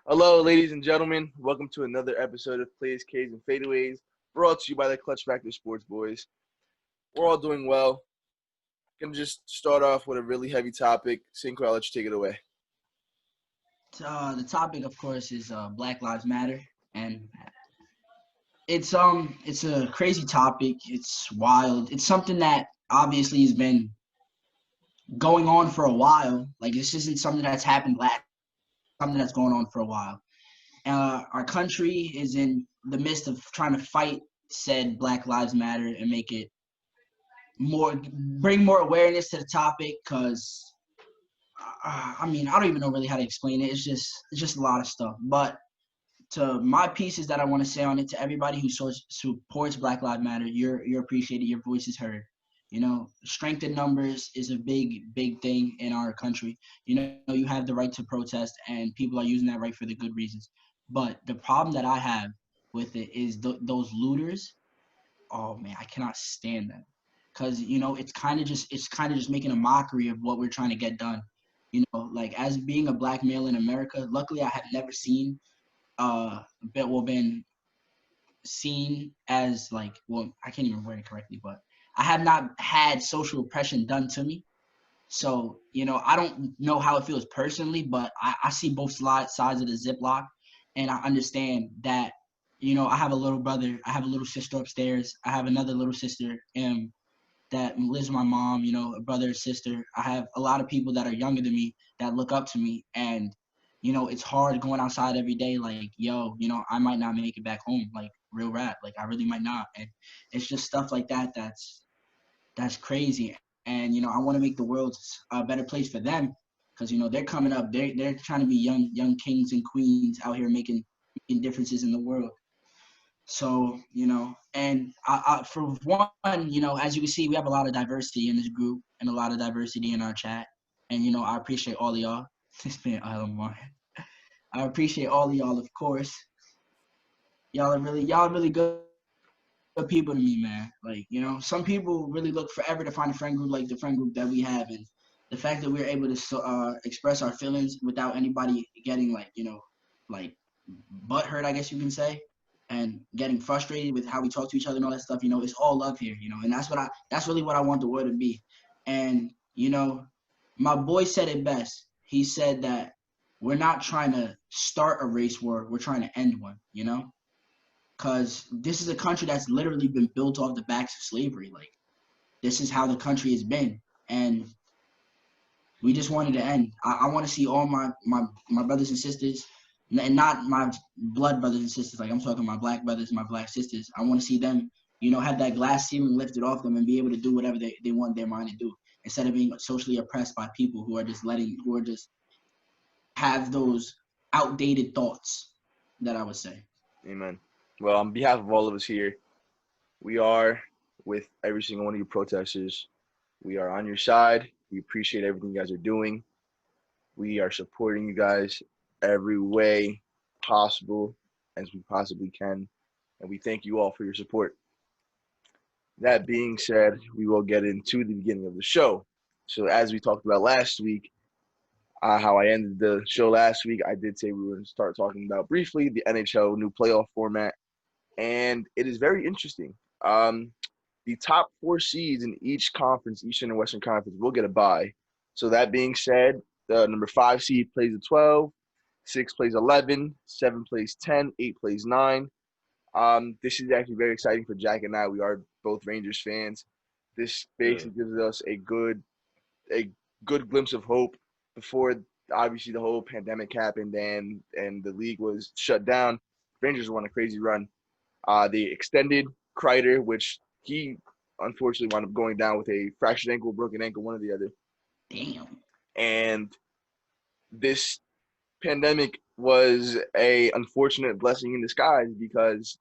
Hello, ladies and gentlemen. Welcome to another episode of Plays, K's, and Fadeaways, brought to you by the Clutch Factor Sports Boys. We're all doing well. Gonna just start off with a really heavy topic. Cinquay, I'll let you take it away. The topic, of course, is Black Lives Matter, and it's a crazy topic. It's wild. It's something that obviously has been going on for a while. Like this isn't something that's happened last. Something that's going on for a while. Our country is in the midst of trying to fight said Black Lives Matter and make it bring more awareness to the topic. Because I don't even know really how to explain it. It's just a lot of stuff, but to my pieces that I want to say on it, to everybody who supports Black Lives Matter, you're appreciated, your voice is heard. Strength in numbers is a big thing in our country. You have the right to protest, and people are using that right for the good reasons. But the problem that I have with it is those looters. Oh man, I cannot stand them, because it's kind of just making a mockery of what we're trying to get done. Like as being a black male in America, luckily I have never seen been seen as like, well, I can't even word it correctly, but I have not had social oppression done to me. So, I don't know how it feels personally, but I see both sides of the Ziploc, and I understand that, I have a little brother, I have a little sister upstairs, I have another little sister that lives with my mom, a brother, sister. I have a lot of people that are younger than me that look up to me, and it's hard going outside every day. Like, yo, I might not make it back home. Like, real rap. Like, I really might not. And it's just stuff like that that's crazy. And I want to make the world a better place for them, because they're coming up. They're trying to be young kings and queens out here making differences in the world. So, and for one, as you can see, we have a lot of diversity in this group and a lot of diversity in our chat. And, I appreciate all of y'all. This man, Almar. I appreciate all of y'all, of course. Y'all are really good people to me, man. Like, some people really look forever to find a friend group like the friend group that we have. And the fact that we're able to express our feelings without anybody getting like butt hurt, I guess you can say, and getting frustrated with how we talk to each other and all that stuff, it's all love here, and that's really what I want the world to be. And, my boy said it best. He said that we're not trying to start a race war, we're trying to end one, because this is a country that's literally been built off the backs of slavery. Like, this is how the country has been. And we just wanted to end. I want to see all my brothers and sisters, and not my blood brothers and sisters. Like, I'm talking my black brothers, my black sisters. I want to see them, have that glass ceiling lifted off them and be able to do whatever they want their mind to do, instead of being socially oppressed by people who are just have those outdated thoughts, that I would say. Amen. Well, on behalf of all of us here, we are with every single one of you protesters. We are on your side. We appreciate everything you guys are doing. We are supporting you guys every way possible as we possibly can. And we thank you all for your support. That being said, we will get into the beginning of the show. So, as we talked about last week, how I ended the show last week, I did say we were going to start talking about briefly the NHL new playoff format, and it is very interesting. The top four seeds in each conference, Eastern and Western Conference, will get a bye. So that being said, the number 5 seed plays a 12, 6 plays 11, 7 plays 10, 8 plays 9. This is actually very exciting for Jack and I. We are both Rangers fans. This basically gives us a good glimpse of hope before obviously the whole pandemic happened and the league was shut down. Rangers were on a crazy run. They extended Kreider, which he unfortunately wound up going down with a fractured ankle, broken ankle, one or the other. Damn. And this pandemic was a unfortunate blessing in disguise because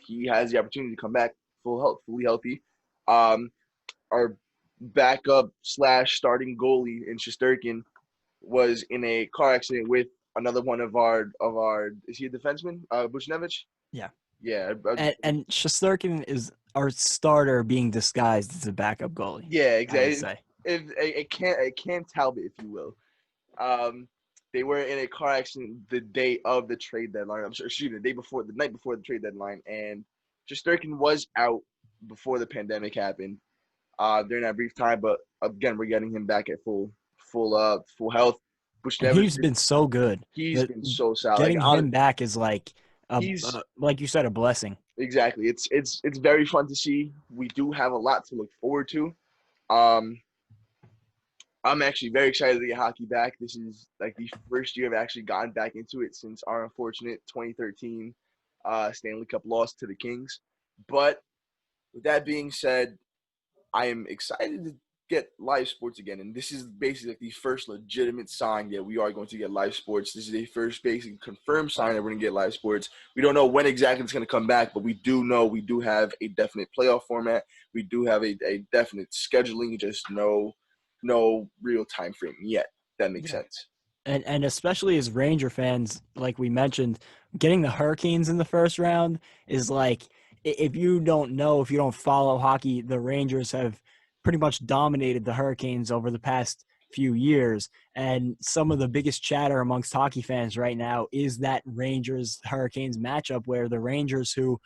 he has the opportunity to come back fully healthy. Our backup slash starting goalie in Shesterkin was in a car accident with another one of our is he a defenseman? Bushnevich? Yeah. Yeah. And Shesterkin is our starter being disguised as a backup goalie. Yeah, I would exactly. say. A Cam Talbot, if you will. They were in a car accident the day of the trade deadline. I'm sorry, excuse me, the night before the trade deadline, and Shesterkin was out before the pandemic happened. During that brief time, but again, we're getting him back at full health. And he's been so good. He's been so solid. Getting him back is like like you said, a blessing. Exactly. It's very fun to see. We do have a lot to look forward to. I'm actually very excited to get hockey back. This is like the first year I've actually gotten back into it since our unfortunate 2013 Stanley Cup loss to the Kings. But with that being said, I am excited to get live sports again. And this is basically like the first legitimate sign that we are going to get live sports. This is a first basic confirmed sign that we're going to get live sports. We don't know when exactly it's going to come back, but we do know we do have a definite playoff format. We do have a definite scheduling, just no real time frame yet. That makes sense. And especially as Ranger fans, like we mentioned, getting the Hurricanes in the first round is like, if you don't follow hockey, the Rangers have pretty much dominated the Hurricanes over the past few years. And some of the biggest chatter amongst hockey fans right now is that Rangers-Hurricanes matchup, where the Rangers, who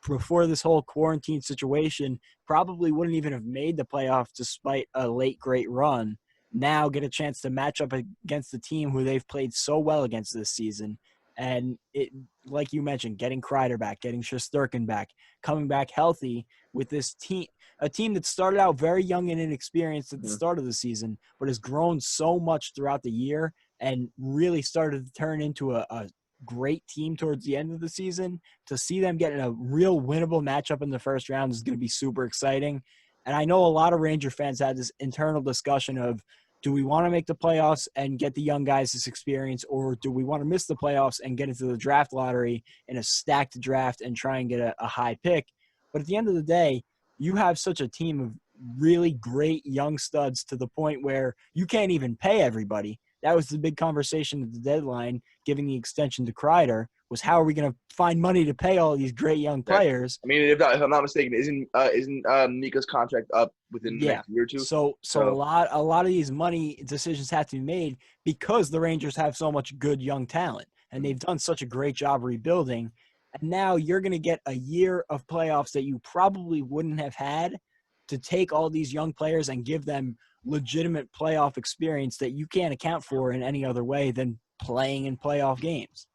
before this whole quarantine situation probably wouldn't even have made the playoffs despite a late great run, now get a chance to match up against the team who they've played so well against this season. And it, like you mentioned, getting Kreider back, getting Shesterkin back, coming back healthy with this team, a team that started out very young and inexperienced at the start of the season, but has grown so much throughout the year and really started to turn into a great team towards the end of the season. To see them get in a real winnable matchup in the first round is going to be super exciting. And I know a lot of Ranger fans had this internal discussion of, do we want to make the playoffs and get the young guys this experience, or do we want to miss the playoffs and get into the draft lottery in a stacked draft and try and get a high pick? But at the end of the day, you have such a team of really great young studs to the point where you can't even pay everybody. That was the big conversation at the deadline, giving the extension to Kreider, was how are we going to find money to pay all these great young players? I mean, if I'm not mistaken, isn't Mika's contract up within the next year or two? So a lot of these money decisions have to be made because the Rangers have so much good young talent, and they've done such a great job rebuilding. And now you're going to get a year of playoffs that you probably wouldn't have had to take all these young players and give them legitimate playoff experience that you can't account for in any other way than playing in playoff games.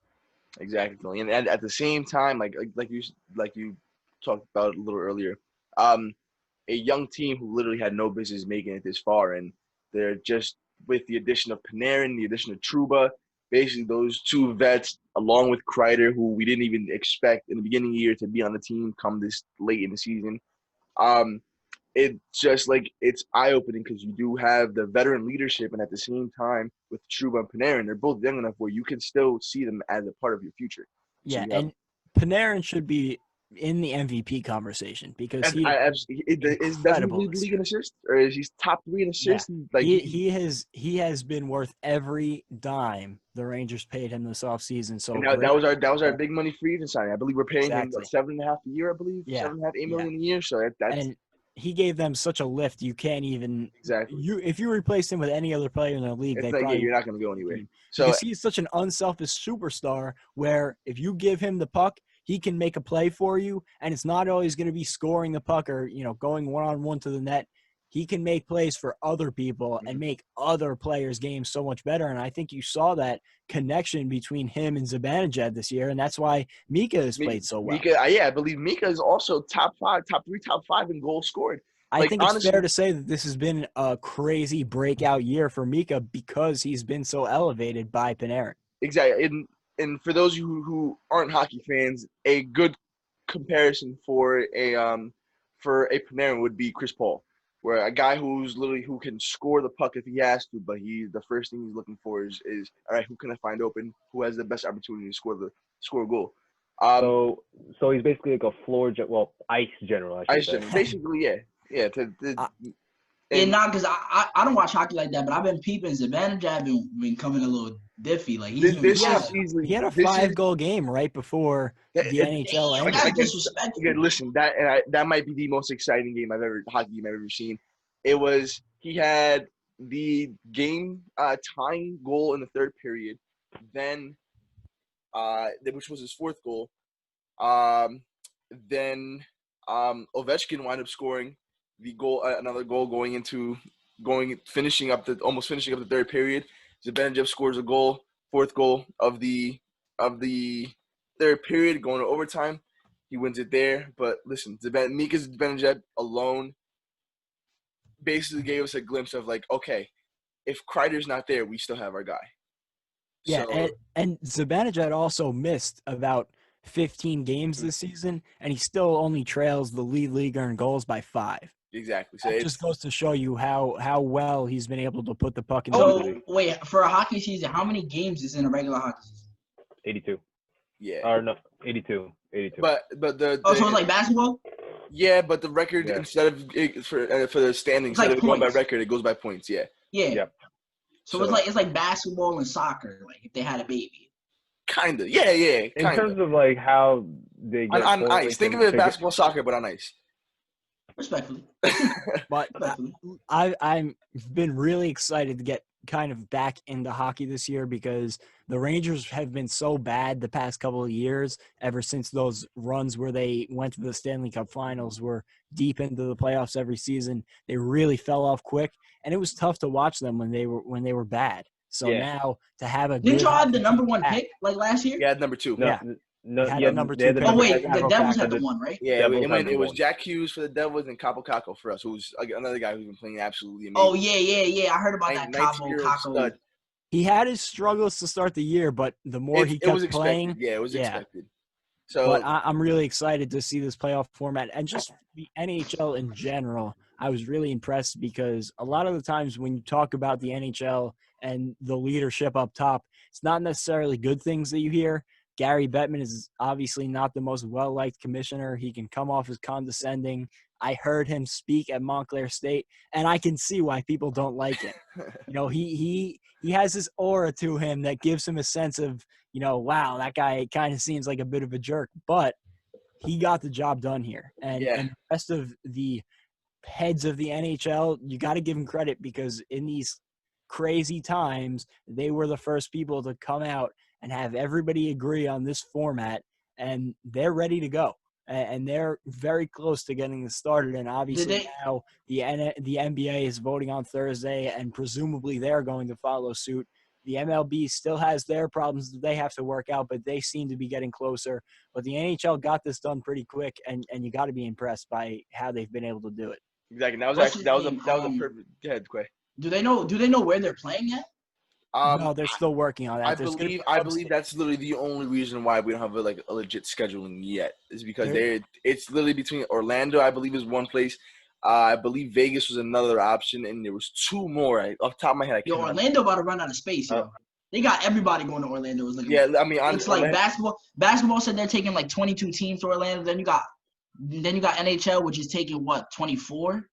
Exactly, and at the same time, like you talked about a little earlier, a young team who literally had no business making it this far, and they're just with the addition of Panarin, the addition of Trouba, basically those two vets, along with Kreider, who we didn't even expect in the beginning of the year to be on the team come this late in the season. It's just like it's eye-opening because you do have the veteran leadership, and at the same time with Trouba and Panarin, they're both young enough where you can still see them as a part of your future. Yeah, and Panarin should be in the MVP conversation because does he lead the league in assists, or is he top 3 in assists? Yeah. Like he has been worth every dime the Rangers paid him this offseason. So that was our big money free agent signing. I believe we're paying him like $7.5 a year. I believe $7.5, $8 million a year. So that's. And he gave them such a lift. You can't even if you replace him with any other player in the league, you're not going to go anywhere. So because he's such an unselfish superstar, where if you give him the puck, he can make a play for you, and it's not always going to be scoring the puck or going one-on-one to the net. He can make plays for other people and make other players' games so much better. And I think you saw that connection between him and Zibanejad this year, and that's why Mika has played so well. I believe Mika is also top 5 in goals scored. I think it's fair to say that this has been a crazy breakout year for Mika because he's been so elevated by Panarin. Exactly. And for those of you who aren't hockey fans, a good comparison for a Panarin would be Chris Paul, where a guy who can score the puck if he has to, but the first thing he's looking for is all right, who can I find open? Who has the best opportunity to score a goal? So he's basically like a ice general. Ice general, basically, yeah. Because I don't watch hockey like that, but I've been peeping. Zibanejad been coming a little diffy. Like he had a 5-goal game right before the NHL ended. That's disrespectful. Listen, that might be the most exciting hockey game I've ever seen. He had the game tying goal in the third period. Then, which was his fourth goal. Then Ovechkin wound up scoring the goal, another goal finishing up the third period. Zibanejad scores a goal, fourth goal of the third period, going to overtime. He wins it there. But listen, Mika Zibanejad alone basically gave us a glimpse of like, okay, if Kreider's not there, we still have our guy. Yeah, So, and Zibanejad also missed about 15 games this season, and he still only trails the lead leaguer in goals by 5. exactly. So That just goes to show you how well he's been able to put the puck in the So net. wait, for a hockey season, how many games is in a regular hockey season? 82. yeah. Or no, 82. 82. But So it's like basketball? yeah, but the record instead of for the standings, It's like instead of going by points. record, it goes by points. Yeah. Yeah. Yep. So it's like basketball and soccer, like if they had a baby. Kinda. Yeah. In terms of like how they get on ice. points Think of and it as basketball, soccer, but on ice. Respectfully. But I've been really excited to get kind of back into hockey this year because the Rangers have been so bad the past couple of years, ever since those runs where they went to the Stanley Cup Finals, were deep into the playoffs every season. They really fell off quick, and it was tough to watch them when they were bad. So now to have a Didn't good y'all have the hockey number team one back, pick like last year? Yeah, number 2. No, Yeah. no, had yeah, a number they had 2 the pick. Oh wait, Capo the Devils Caco. had the one, right? Yeah, Devils it had the was one. Jack Hughes for the Devils and Capo Caco for us, who's another guy who's been playing absolutely amazing. Oh yeah. I heard about that 19-year-old Cabo. stud. He had his struggles to start the year, but the more he It was kept expected. playing, Yeah, it was expected. So, but I'm really excited to see this playoff format and just the NHL in general. I was really impressed because a lot of the times when you talk about the NHL and the leadership up top, it's not necessarily good things that you hear. Gary Bettman is obviously not the most well-liked commissioner. He can come off as condescending. I heard him speak at Montclair State, and I can see why people don't like him. You know, he has this aura to him that gives him a sense of, you know, wow, that guy kind of seems like a bit of a jerk, but he got the job done here. And the rest of the heads of the NHL, you got to give him credit because in these crazy times, they were the first people to come out and have everybody agree on this format, and they're ready to go. And they're very close to getting this started. And obviously now the NBA is voting on Thursday, and presumably they're going to follow suit. The MLB still has their problems that they have to work out, but they seem to be getting closer. But the NHL got this done pretty quick, and you got to be impressed by how they've been able to do it. exactly. That was a perfect. Go ahead, Quay. Do they know where they're playing yet? No, they're still working on that. I believe that's literally the only reason why we don't have a legit scheduling yet is because it's literally between Orlando, I believe, is one place. I believe Vegas was another option, and there was 2 more. Off the top of my head, Orlando about to run out of space, yo. They got everybody going to Orlando. I mean, it's like basketball. Basketball said they're taking like 22 teams to Orlando. Then you got NHL, which is taking what, 24?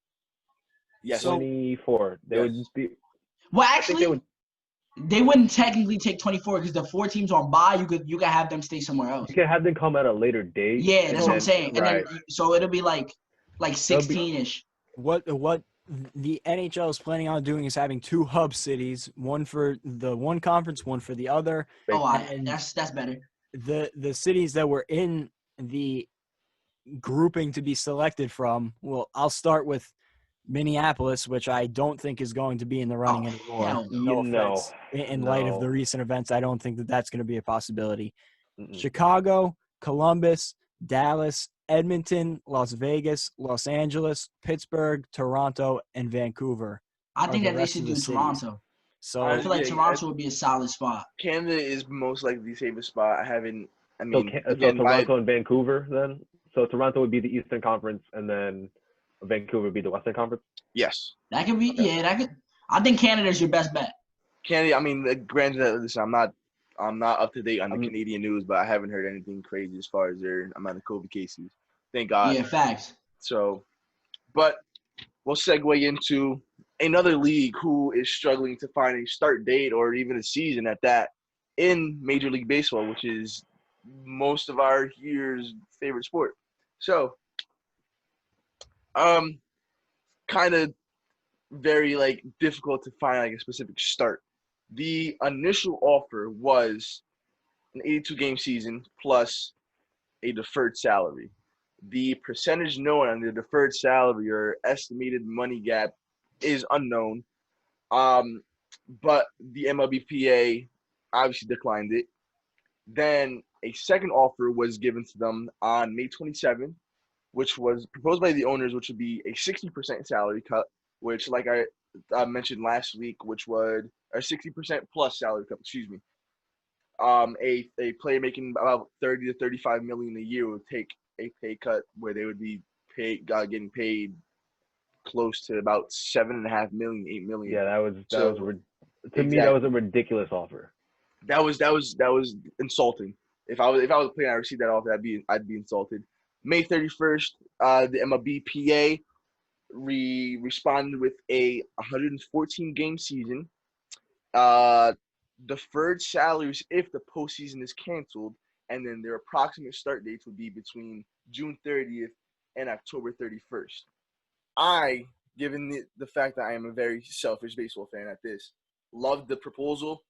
Yes, 24. They would be. Well, actually, they wouldn't technically take 24 because the 4 teams on bye. You could have them stay somewhere else. You could have them come at a later date. Yeah, that's what I'm saying. Right. And then so it'll be like 16-ish. What the NHL is planning on doing is having 2 hub cities, one for the one conference, one for the other. That's better. The cities that were in the grouping to be selected from. Well, I'll start with Minneapolis, which I don't think is going to be in the running anymore. No offense. In light of the recent events, I don't think that that's going to be a possibility. Chicago, Columbus, Dallas, Edmonton, Las Vegas, Los Angeles, Pittsburgh, Toronto, and Vancouver. I think that they should do Toronto. So I feel like Toronto would be a solid spot. Canada is most likely the safest spot. So Toronto and Vancouver then? So Toronto would be the Eastern Conference, and then Vancouver would be the Western Conference? Yes. That could be, I think Canada's your best bet. Canada, I mean, granted, listen, I'm not up to date on the Canadian news, but I haven't heard anything crazy as far as their amount of COVID cases. Thank God. Yeah, facts. So, but we'll segue into another league who is struggling to find a start date or even a season at that in Major League Baseball, which is most of our year's favorite sport. So, kind of very difficult to find a specific start The initial offer was an 82-game season plus a deferred salary. The percentage known on the deferred salary or estimated money gap is unknown. But the MLBPA obviously declined it. Then a second offer was given to them on May 27th, which was proposed by the owners, which would be a 60% salary cut, which, like I mentioned last week, which would a 60% plus salary cut. Excuse me. A player making about 30 to 35 million a year would take a pay cut where they would be getting paid close to about 7.5 million, 8 million. Yeah, that was exactly. me that was a ridiculous offer. That was insulting. If I was a player and I received that offer, I'd be insulted. May 31st, the MLBPA responded with a 114-game season. Deferred salaries if the postseason is canceled, and then their approximate start dates would be between June 30th and October 31st. Given the fact that I am a very selfish baseball fan at this, love the proposal.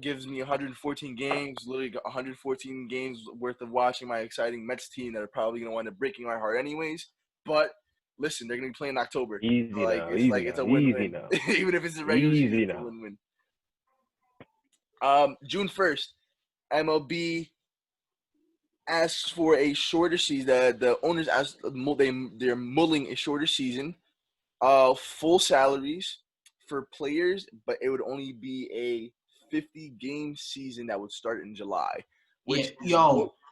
Gives me 114 games, literally 114 games worth of watching my exciting Mets team that are probably going to wind up breaking my heart anyways. But listen, they're going to be playing in October. Easy so now. It's a win-win. Even if it's a regular season, it's a win-win. June 1st, MLB asks for a shorter season. The owners asked they're mulling a shorter season. Full salaries for players, but it would only be a 50-game season that would start in July. Which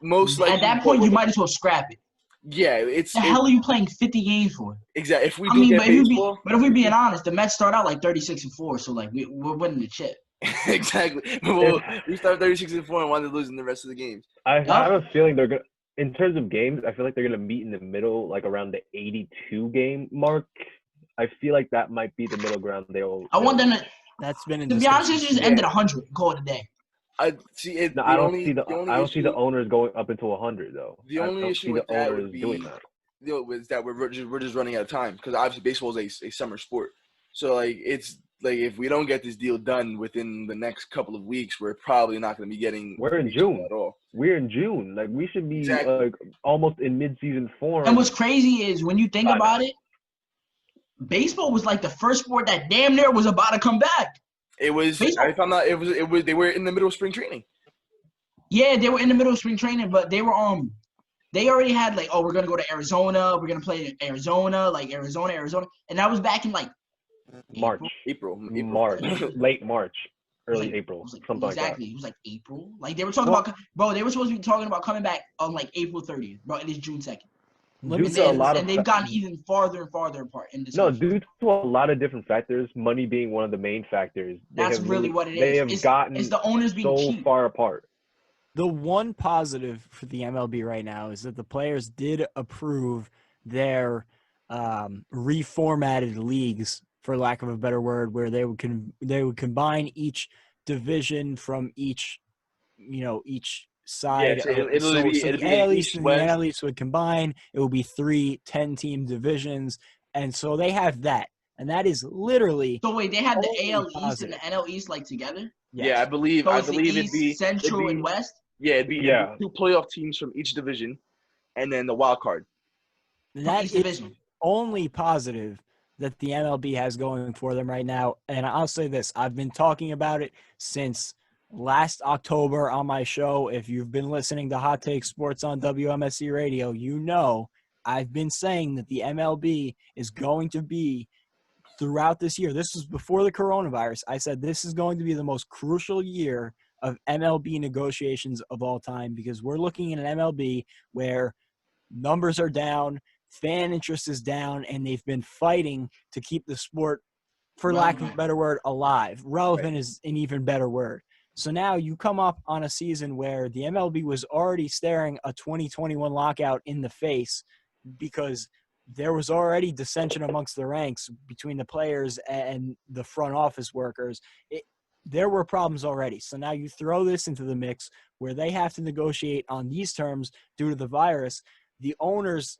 most likely at that point you might as well scrap it. Yeah, the hell are you playing 50 games for? Exactly. If we get baseball, but if we're being honest, the Mets start out like 36-4, so like we're winning the chip. Exactly. Well, we start 36-4 and wind up losing the rest of the games. I have a feeling they're gonna. In terms of games, I feel like they're gonna meet in the middle, like around the 82-game mark. I feel like that might be the middle ground. I want them to. That's been in to be honest, it just ended 100 and call it a day. I don't see the owners going up into 100 though. The only issue with that would be is that we're just running out of time because obviously baseball is a summer sport. So like it's like if we don't get this deal done within the next couple of weeks, we're probably not going to be getting. We're in June at all. We're in June. Like we should be like almost in mid-season form. And what's crazy is when you think about it, baseball was like the first sport that damn near was about to come back. It was. If I'm not. It was. They were in the middle of spring training. Yeah, they were in the middle of spring training, but they were They already had like, oh, we're gonna go to Arizona. We're gonna play in Arizona, like Arizona, and that was back in like April, late March, early April, something like that. Exactly, it was like April. Like they were talking about, bro. They were supposed to be talking about coming back on like April 30th, bro. It is June 2nd. They've gotten even farther and farther apart in this. No, due to a lot of different factors, money being one of the main factors. That's really what it is. They have gotten it's the owners being so cheap. far apart. The one positive for the MLB right now is that the players did approve their reformatted leagues, for lack of a better word, where they would combine each division from each side. Yeah, the AL East and the NL East would combine. It would be 3 10-team divisions, and so they have that, and that is literally. So wait, they have the AL East and the NL East like together? Yes. Yeah, I believe. So it'd be Central and West. Yeah, it'd be 2 playoff teams from each division, and then the wild card. That is only positive that the MLB has going for them right now. And I'll say this: I've been talking about it since last October on my show. If you've been listening to Hot Take Sports on WMSC Radio, you know I've been saying that the MLB is going to be throughout this year. This was before the coronavirus. I said this is going to be the most crucial year of MLB negotiations of all time because we're looking at an MLB where numbers are down, fan interest is down, and they've been fighting to keep the sport, for lack of a better word, alive. Relevant is an even better word. So now you come up on a season where the MLB was already staring a 2021 lockout in the face because there was already dissension amongst the ranks between the players and the front office workers. There were problems already. So now you throw this into the mix where they have to negotiate on these terms due to the virus. The owners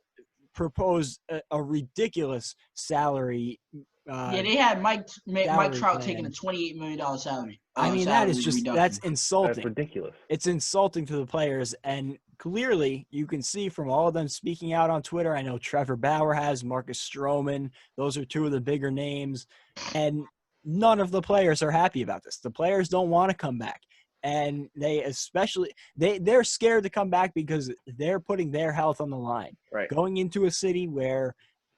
propose a ridiculous salary Yeah, they had Mike salary Trout taking a plan. $28 million salary. I mean, that is just reduction. that's That's insulting. ridiculous. It's insulting to the players, and clearly you can see from all of them speaking out on Twitter. I know Trevor Bauer has, Marcus Stroman. Those are two of the bigger names, and none of the players are happy about this. The players don't want to come back, and they're scared to come back because they're putting their health on the line. Right. Going into a city where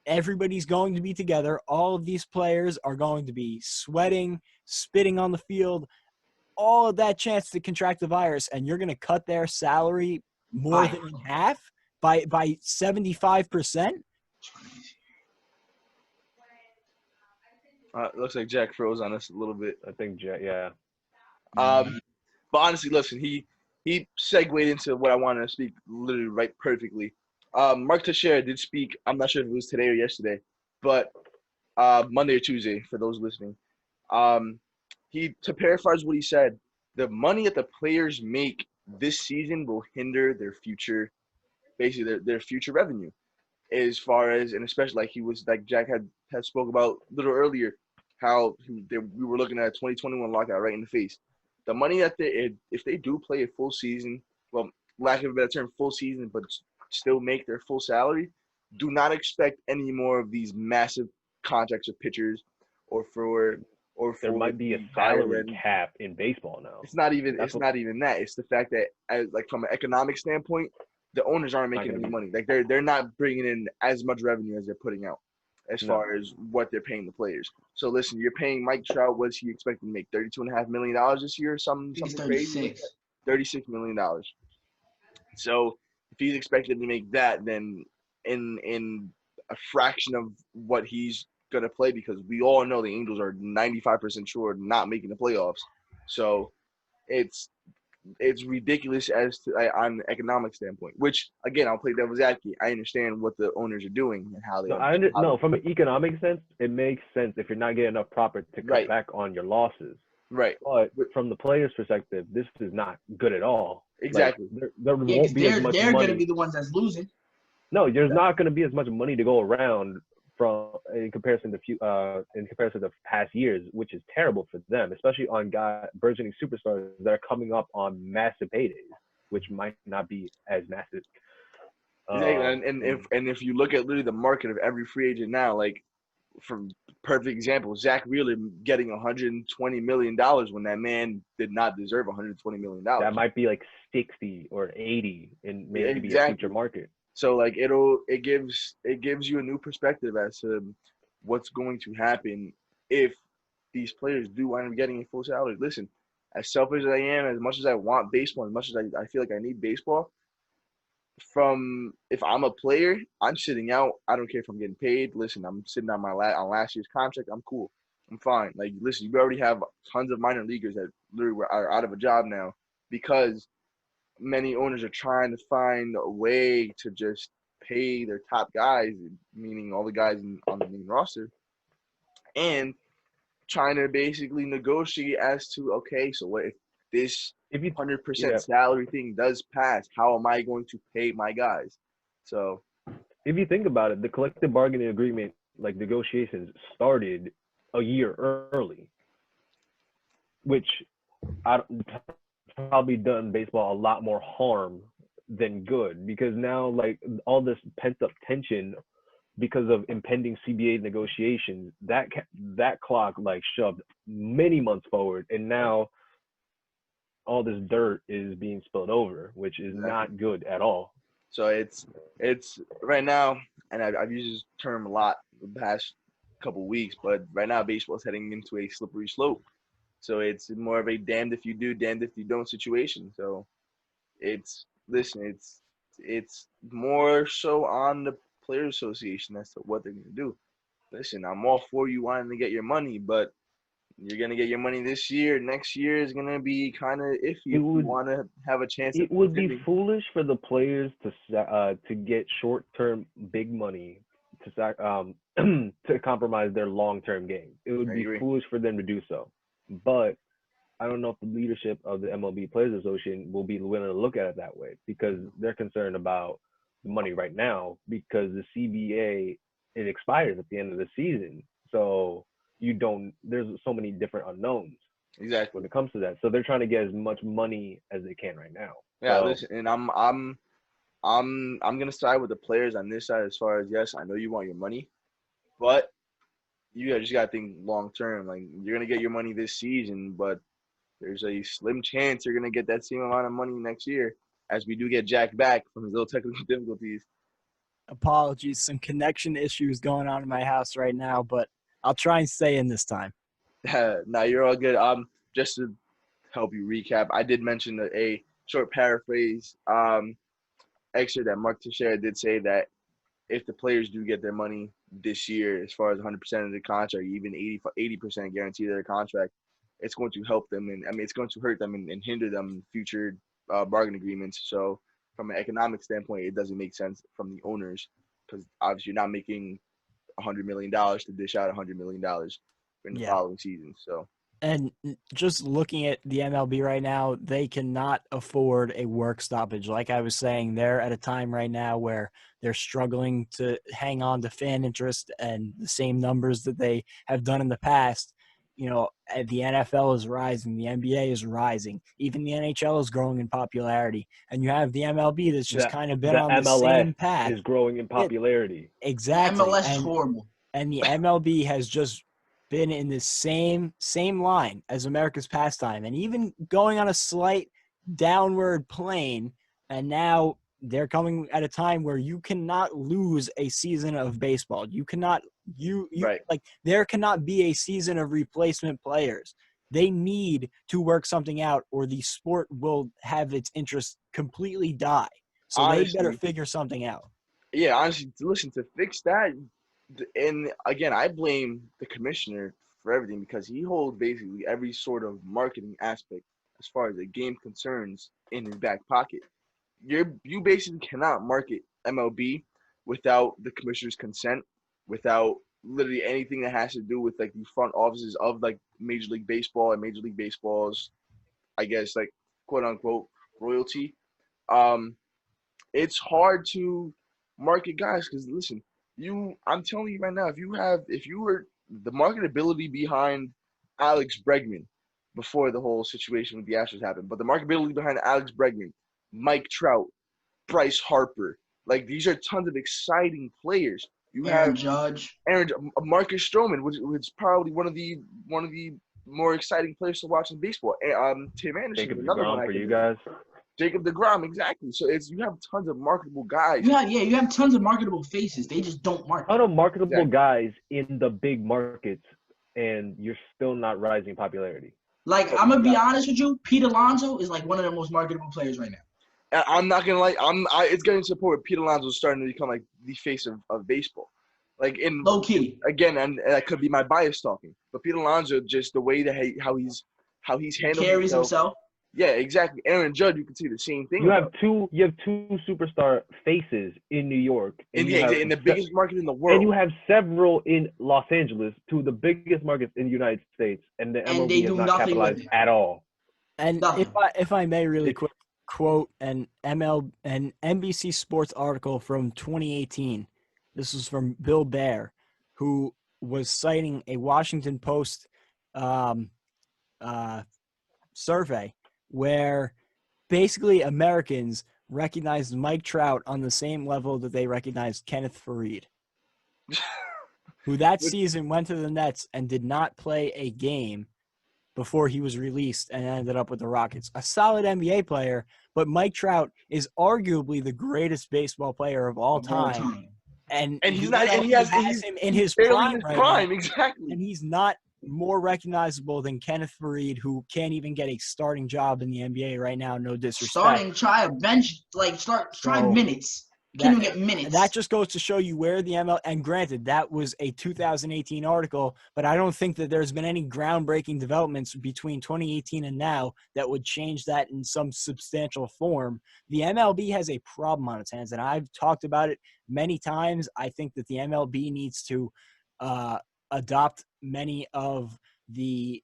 everybody's going to be together, all of these players are going to be sweating, spitting on the field, all of that chance to contract the virus, and you're going to cut their salary more than in half by 75%. Looks like Jack froze on us a little bit. I think, yeah. But honestly, listen, he segued into what I wanted to speak literally right perfectly. Mark Teixeira did speak. I'm not sure if it was today or yesterday, but Monday or Tuesday for those listening. To paraphrase what he said, the money that the players make this season will hinder their future, basically their future revenue. As far as, and especially like Jack had spoke about a little earlier, how we were looking at a 2021 lockout right in the face. The money that if they do play a full season, well, lack of a better term, full season, but still make their full salary, do not expect any more of these massive contracts of pitchers There might be a salary cap in baseball now. It's not even that. It's the fact that like from an economic standpoint, the owners aren't making any money. Like they're not bringing in as much revenue as they're putting out as far as what they're paying the players. So listen, you're paying Mike Trout, what's he expecting to make? $32.5 million this year or something crazy? $36 million. So if he's expected to make that, then in a fraction of what he's gonna play, because we all know the Angels are 95% sure not making the playoffs. So it's ridiculous as to on the economic standpoint. Which again, I'll play devil's advocate. I understand what the owners are doing and how they. From an economic sense, it makes sense if you're not getting enough profit to cut back on your losses. Right. But from the player's perspective, this is not good at all. Exactly. Like, there won't be as much money. They're going to be the ones that's losing. No, there's not going to be as much money to go around in comparison to past years, which is terrible for them, especially on burgeoning superstars that are coming up on massive paydays, which might not be as massive. And if you look at literally the market of every free agent now, like from perfect example, Zach Wheeler getting $120 million when that man did not deserve $120 million. That might be like 60 or 80 in maybe a future market. So like it gives you a new perspective as to what's going to happen if these players do wind up getting a full salary. Listen, as selfish as I am, as much as I want baseball, as much as I feel like I need baseball, if I'm a player, I'm sitting out. I don't care if I'm getting paid. Listen, I'm sitting on on last year's contract. I'm cool. I'm fine. Like, listen, you already have tons of minor leaguers that literally are out of a job now because many owners are trying to find a way to just pay their top guys, meaning all the guys on the main roster, and trying to basically negotiate as to, okay, so what if this 100% salary thing does pass, how am I going to pay my guys? So if you think about it, the collective bargaining agreement, like negotiations, started a year early, which probably done baseball a lot more harm than good, because now like all this pent up tension because of impending CBA negotiations, that clock like shoved many months forward, and now all this dirt is being spilled over, which is not good at all. So it's right now, and I've used this term a lot the past couple weeks, but right now baseball is heading into a slippery slope. So it's more of a damned if you do, damned if you don't situation. So it's more so on the Players Association as to what they're going to do. Listen, I'm all for you wanting to get your money, but you're going to get your money this year. Next year is going to be kind of iffy if you want to have a chance. It would be foolish for the players to get short-term big money to compromise their long-term game. It would be foolish for them to do so. But I don't know if the leadership of the MLB Players Association will be willing to look at it that way, because they're concerned about the money right now, because the CBA, it expires at the end of the season. So there's so many different unknowns Exactly. when it comes to that. So they're trying to get as much money as they can right now. Yeah, So, listen, and I'm gonna side with the players on this side as far as, yes, I know you want your money, but you just gotta think long term. Like, you're gonna get your money this season, but there's a slim chance you're gonna get that same amount of money next year, as we do get Jack back from his little technical difficulties. Apologies, some connection issues going on in my house right now, but I'll try and stay in this time. No, you're all good. Just to help you recap, I did mention a short paraphrase excerpt that Mark Teixeira did say that if the players do get their money this year, as far as 100% of the contract, even 80% guarantee of their contract, it's going to help them, and I mean, it's going to hurt them and hinder them in future bargain agreements. So from an economic standpoint, it doesn't make sense from the owners, because obviously you're not making $100 million to dish out $100 million in the following season. So. And just looking at the MLB right now, they cannot afford a work stoppage. Like I was saying, they're at a time right now where they're struggling to hang on to fan interest and the same numbers that they have done in the past. You know, the NFL is rising, the NBA is rising, even the NHL is growing in popularity, and you have the MLB that's just kind of been on the same path. Is growing in popularity. Exactly. MLS is horrible. And the MLB has just been in the same line as America's pastime, and even going on a slight downward plane. And now they're coming at a time where you cannot lose a season of baseball. You cannot like, there cannot be a season of replacement players. They need to work something out, or the sport will have its interest completely die. So honestly, they better figure something out. Yeah, honestly, listen, to fix that, and again, I blame the commissioner for everything, because he holds basically every sort of marketing aspect as far as the game concerns in his back pocket. You basically cannot market MLB without the commissioner's consent, without literally anything that has to do with like the front offices of like Major League Baseball and Major League Baseball's, I guess, like, quote unquote royalty. It's hard to market guys, because listen, I'm telling you right now, if you were the marketability behind Alex Bregman before the whole situation with the Astros happened, but the marketability behind Alex Bregman, Mike Trout, Bryce Harper, like, these are tons of exciting players. You have Marcus Stroman, which is probably one of the more exciting players to watch in baseball. Tim Anderson, Jacob another DeGrom one for you guys. Jacob DeGrom, exactly. So you have tons of marketable guys. You have tons of marketable faces. They just don't market. Ton of marketable guys in the big markets, and you're still not rising popularity. Like, I'm gonna be honest with you, Pete Alonso is like one of the most marketable players right now. I'm not gonna lie. It's getting to the point where Pete Alonso is starting to become like the face of baseball. Like, in low key. Again, and that could be my bias talking, but Pete Alonso, just the way that how he's handled carries himself. Yeah, exactly. Aaron Judge, you can see the same thing. You have two superstar faces in New York, in the biggest market in the world, and you have several in Los Angeles, two of the biggest markets in the United States, and the MLB has not capitalized at all. And if I may, really quick quote an NBC Sports article from 2018. This was from Bill Baer, who was citing a Washington Post survey where basically Americans recognized Mike Trout on the same level that they recognized Kenneth Farid, who that season went to the Nets and did not play a game before he was released and ended up with the Rockets. A solid NBA player, but Mike Trout is arguably the greatest baseball player of all time. And he's not, and he's him in his prime right now. Exactly. And he's not more recognizable than Kenneth Farid, who can't even get a starting job in the NBA right now. No disrespect. Try a bench, try minutes. Can't even get minutes. That just goes to show you where the ML. And granted, that was a 2018 article, but I don't think that there's been any groundbreaking developments between 2018 and now that would change that in some substantial form. The MLB has a problem on its hands, and I've talked about it many times. I think that the MLB needs to adopt many of the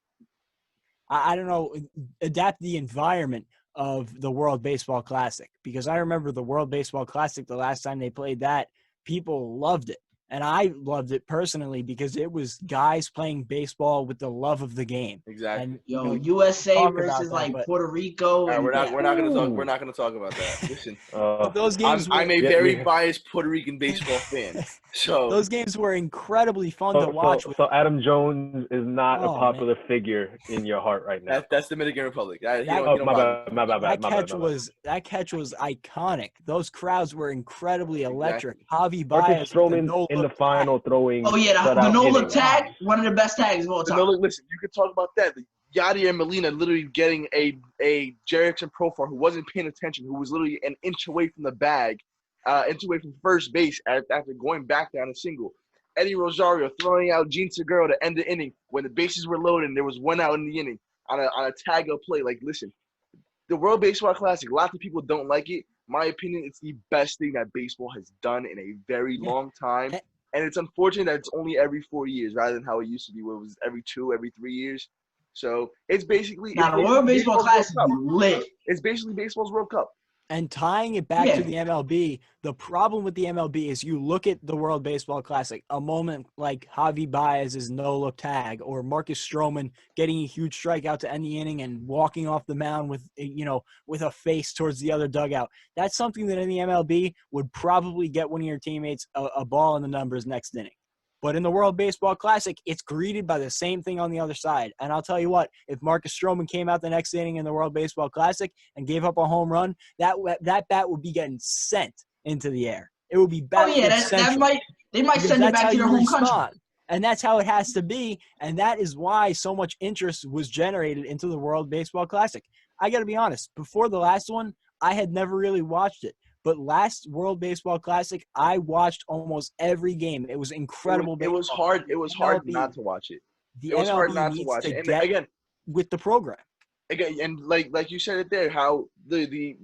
adapt the environment of the World Baseball Classic, because I remember the World Baseball Classic, the last time they played that, people loved it. And I loved it personally because it was guys playing baseball with the love of the game. Exactly. And Yo, you USA talk about versus that, like but- Puerto Rico. All right, And we're not gonna talk. Ooh. We're not gonna talk about that. Listen, but those games I'm a Yeah, very we- biased Puerto Rican baseball fan. So those games were incredibly fun to watch. So Adam Jones is not a Oh, popular figure in your heart right now. that's Dominican Republic. He That- don't, Oh, he don't my bother bad, me. my bad, that my catch bad. was iconic. Those crowds were incredibly electric. Javi Marcus Baez with the Stroman no-look in the tag. final throwing oh yeah, the shutout no look innings. tag, one of the best tags of all So time. no, look, listen, you could talk about that. Yadier and Molina literally getting a Jerickson Profar who wasn't paying attention, who was literally an inch away from the bag, inch away from first base after going back down a single. Eddie Rosario throwing out Gene Segura to end the inning when the bases were loaded and there was one out in the inning on a tag up play. Like, listen, the World Baseball Classic, lots of people don't like it. My opinion, it's the best thing that baseball has done in a very long time. And it's unfortunate that it's only every 4 years rather than how it used to be, where it was every 2, every 3 years. So it's basically Now the World Baseball Classic World is Cup. lit. It's basically baseball's World Cup. And tying it back Yeah. to the MLB, the problem with the MLB is you look at the World Baseball Classic, a moment like Javi Baez's no-look tag or Marcus Stroman getting a huge strikeout to end the inning and walking off the mound with a face towards the other dugout. That's something that in the MLB would probably get one of your teammates a ball in the numbers next inning. But in the World Baseball Classic, it's greeted by the same thing on the other side. And I'll tell you what, if Marcus Stroman came out the next inning in the World Baseball Classic and gave up a home run, that bat would be getting sent into the air. It would be Oh back. yeah, they might because send it that's back how to their you home country. respond. And that's how it has to be. And that is why so much interest was generated into the World Baseball Classic. I got to be honest, before the last one, I had never really watched it. But last World Baseball Classic, I watched almost every game. It was incredible. It was hard. It was hard not to watch it. The It was MLB hard not to needs watch to it. And get again, with the program. and like you said it there, how the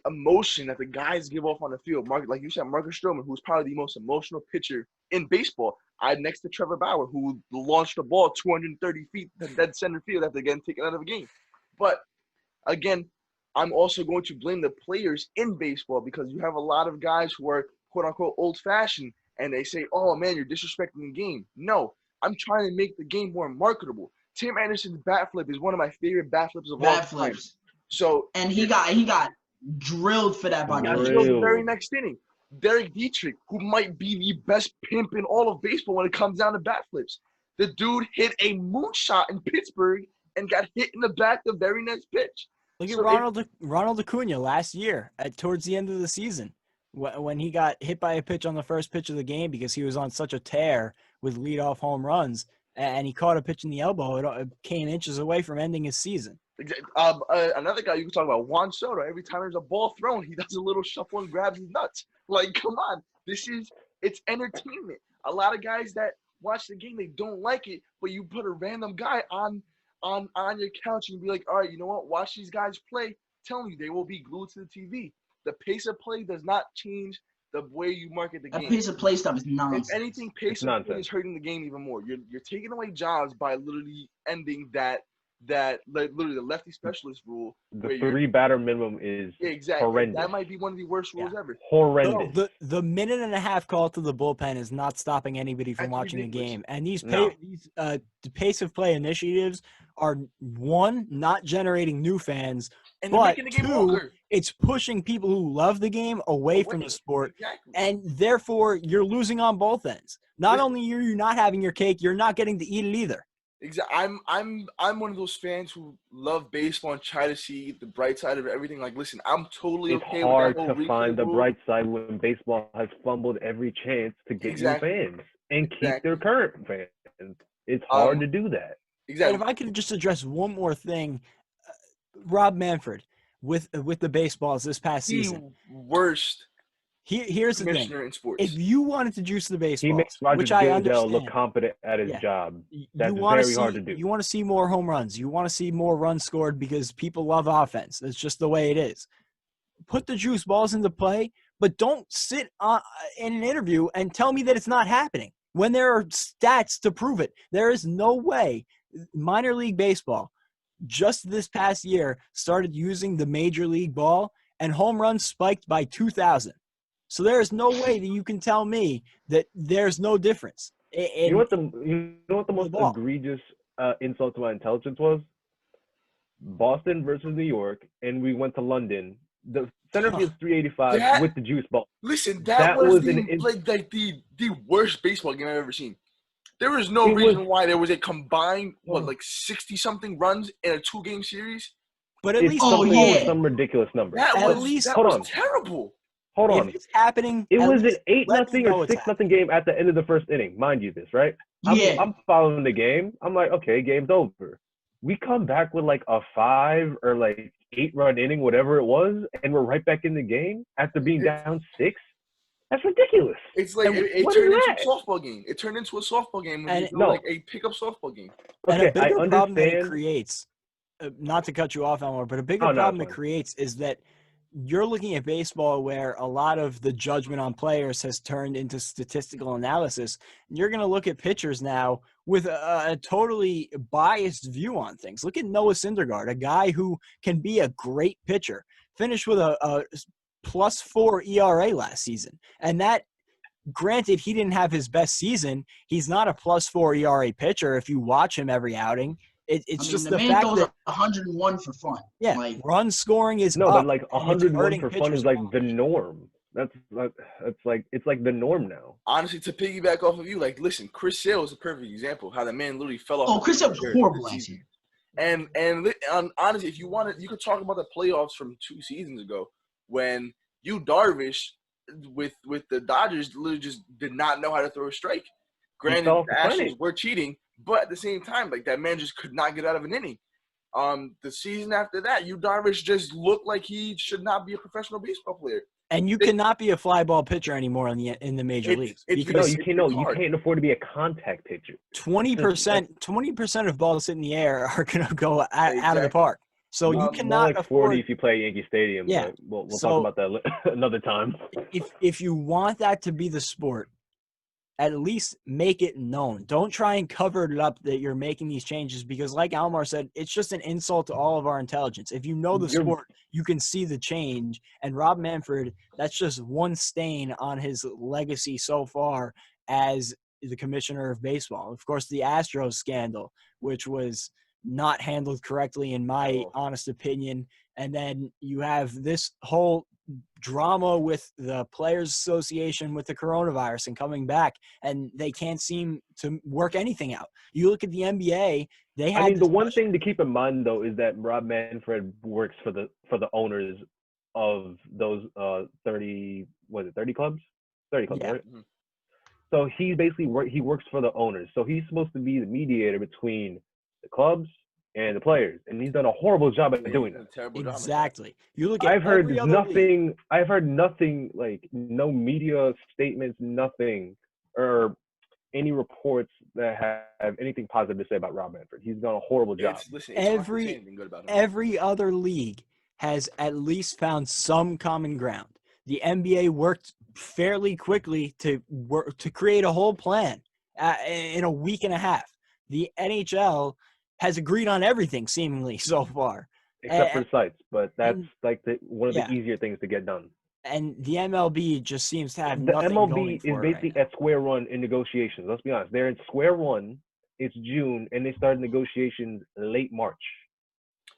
emotion that the guys give off on the field. Like you said, Marcus Stroman, who's probably the most emotional pitcher in baseball, next to Trevor Bauer, who launched the ball 230 feet to dead center field after getting taken out of a game. But again, I'm also going to blame the players in baseball because you have a lot of guys who are quote unquote old fashioned and they say, "Oh man, you're disrespecting the game." No, I'm trying to make the game more marketable. Tim Anderson's bat flip is one of my favorite bat flips of all Bat time. flips. So And he got drilled for that by got Chris. killed the very next inning. Derek Dietrich, who might be the best pimp in all of baseball when it comes down to bat flips. The dude hit a moonshot in Pittsburgh and got hit in the back the very next pitch. Look at So Ronald Acuna last year towards the end of the season when he got hit by a pitch on the first pitch of the game because he was on such a tear with leadoff home runs and he caught a pitch in the elbow. It came inches away from ending his season. Another guy you can talk about, Juan Soto. Every time there's a ball thrown, he does a little shuffle and grabs his nuts. Like, come on. It's entertainment. A lot of guys that watch the game, they don't like it, but you put a random guy on your couch and be like, all right, you know what? Watch these guys play. Telling you, they will be glued to the TV. The pace of play does not change the way you market the That game. pace of play stuff is nonsense. If anything, pace of play is hurting the game even more. You're taking away jobs by literally ending that literally the lefty specialist rule. The 3-batter minimum is horrendous. That might be one of the worst rules ever. Horrendous. The minute and a half call to the bullpen is not stopping anybody from watching the game. And these pace of play initiatives are, one, not generating new fans, and but making the game two, longer. It's pushing people who love the game away from the sport. Exactly. And therefore, you're losing on both ends. Not only are you not having your cake, you're not getting to eat it either. Exactly. I'm one of those fans who love baseball and try to see the bright side of everything. Like, listen, I'm totally okay with that whole It's hard to find the bright side when baseball has fumbled every chance to get new fans and keep their current fans. It's hard to do that. Exactly. And if I could just address one more thing, Rob Manfred with the baseballs this past season. Worst. Here's the thing. In sports. If you wanted to juice the baseballs, he makes Roger which I understand, look competent at his job. That's very hard to do. You want to see more home runs. You want to see more runs scored because people love offense. That's just the way it is. Put the juice balls into play, but don't sit in an interview and tell me that it's not happening when there are stats to prove it. There is no way minor league baseball just this past year started using the major league ball and home runs spiked by 2,000. So there is no way that you can tell me that there's no difference. You know what the most ball. egregious insult to my intelligence was? Boston versus New York, and we went to London. The center field's 385 with the juice ball. Listen, that was the worst baseball game I've ever seen. There was no reason why there was a combined 60-something runs in a 2-game series. But at least some ridiculous number. That was terrible. Hold on. If it's happening, it was an 8-0 or 6-0 game at the end of the first inning. Mind you this, right? I'm following the game. I'm like, okay, game's over. We come back with like a 5 or like 8-run inning, whatever it was, and we're right back in the game after being down 6. That's ridiculous. It's like it turned into a softball game. It turned into a softball game, like a pickup softball game. And a bigger problem that it creates, not to cut you off, Almar, but a bigger problem it creates is that you're looking at baseball where a lot of the judgment on players has turned into statistical analysis. And you're going to look at pitchers now with a totally biased view on things. Look at Noah Syndergaard, a guy who can be a great pitcher, finished with a +4 ERA last season. And that, granted, he didn't have his best season. He's not a +4 ERA pitcher if you watch him every outing. It's just the fact that 101 for fun. Yeah, like, run scoring is no, up, but like 101 for fun is like the norm. It's like the norm now. Honestly, to piggyback off of you, like, listen, Chris Sale is a perfect example how the man literally fell off. Oh, Chris Sale was horrible last year. And honestly, if you wanted, you could talk about the playoffs from 2 seasons ago when Yu Darvish with the Dodgers literally just did not know how to throw a strike. Granted, the Astros were cheating, but at the same time, like, that man just could not get out of an inning. The season after that, Yu Darvish just looked like he should not be a professional baseball player. And you cannot be a fly ball pitcher anymore in the major leagues. You can't afford to be a contact pitcher. 20% of balls hit in the air are going to go out of the park. So you cannot afford 40 if you play Yankee Stadium. Yeah, we'll talk about that another time. If you want that to be the sport, at least make it known. Don't try and cover it up that you're making these changes because, like Almar said, it's just an insult to all of our intelligence. If you know the sport, you can see the change. And Rob Manfred, that's just one stain on his legacy so far as the commissioner of baseball. Of course, the Astros scandal, which was not handled correctly in my honest opinion. And then you have this whole drama with the Players Association with the coronavirus and coming back, and they can't seem to work anything out. You look at the NBA, they had the one thing to keep in mind though is that Rob Manfred works for the owners of those 30 clubs? 30 clubs, right? Mm-hmm. So he basically works for the owners. So he's supposed to be the mediator between the clubs and the players, and he's done a horrible job at doing that. Exactly. You look at I've heard nothing, like no media statements, nothing, or any reports that have anything positive to say about Rob Manfred. He's done a horrible job. Every other league has at least found some common ground. The NBA worked fairly quickly to create a whole plan in a week and a half. The NHL has agreed on everything seemingly so far. Except for sites, but that's like one of the easier things to get done. And the MLB just seems to have the nothing MLB going for is basically at square one in negotiations. Let's be honest. They're in square one. It's June, and they started negotiations late March.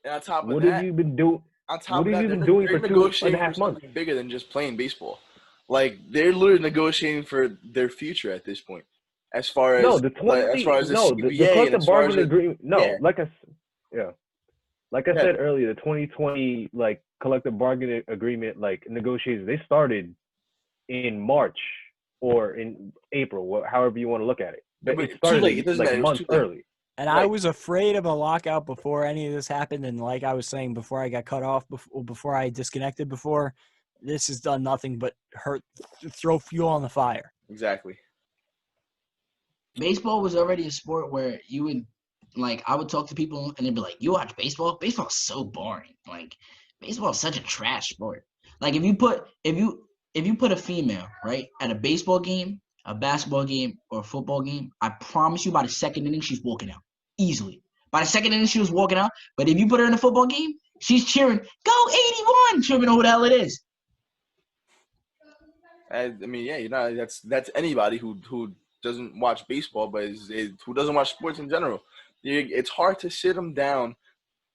And on top of what that, have you been doing? What have you been doing for 2.5 months? Bigger than just playing baseball. Like, they're literally negotiating for their future at this point. As far as the collective bargaining agreement. Like I said earlier, the 2020 collective bargaining agreement negotiations, they started in March or in April, however you want to look at it. But it started months early. And I was afraid of a lockout before any of this happened, and like I was saying before I got cut off, before I disconnected, this has done nothing but throw fuel on the fire. Exactly. Baseball was already a sport where you would, I would talk to people and they'd be like, you watch baseball? Baseball is so boring. Baseball is such a trash sport. If you put a female, right, at a baseball game, a basketball game, or a football game, I promise you by the second inning, she's walking out. Easily. By the second inning, she was walking out. But if you put her in a football game, she's cheering, go 81! She don't even know who the hell it is. I mean, yeah, that's anybody who doesn't watch baseball, but who doesn't watch sports in general. It's hard to sit them down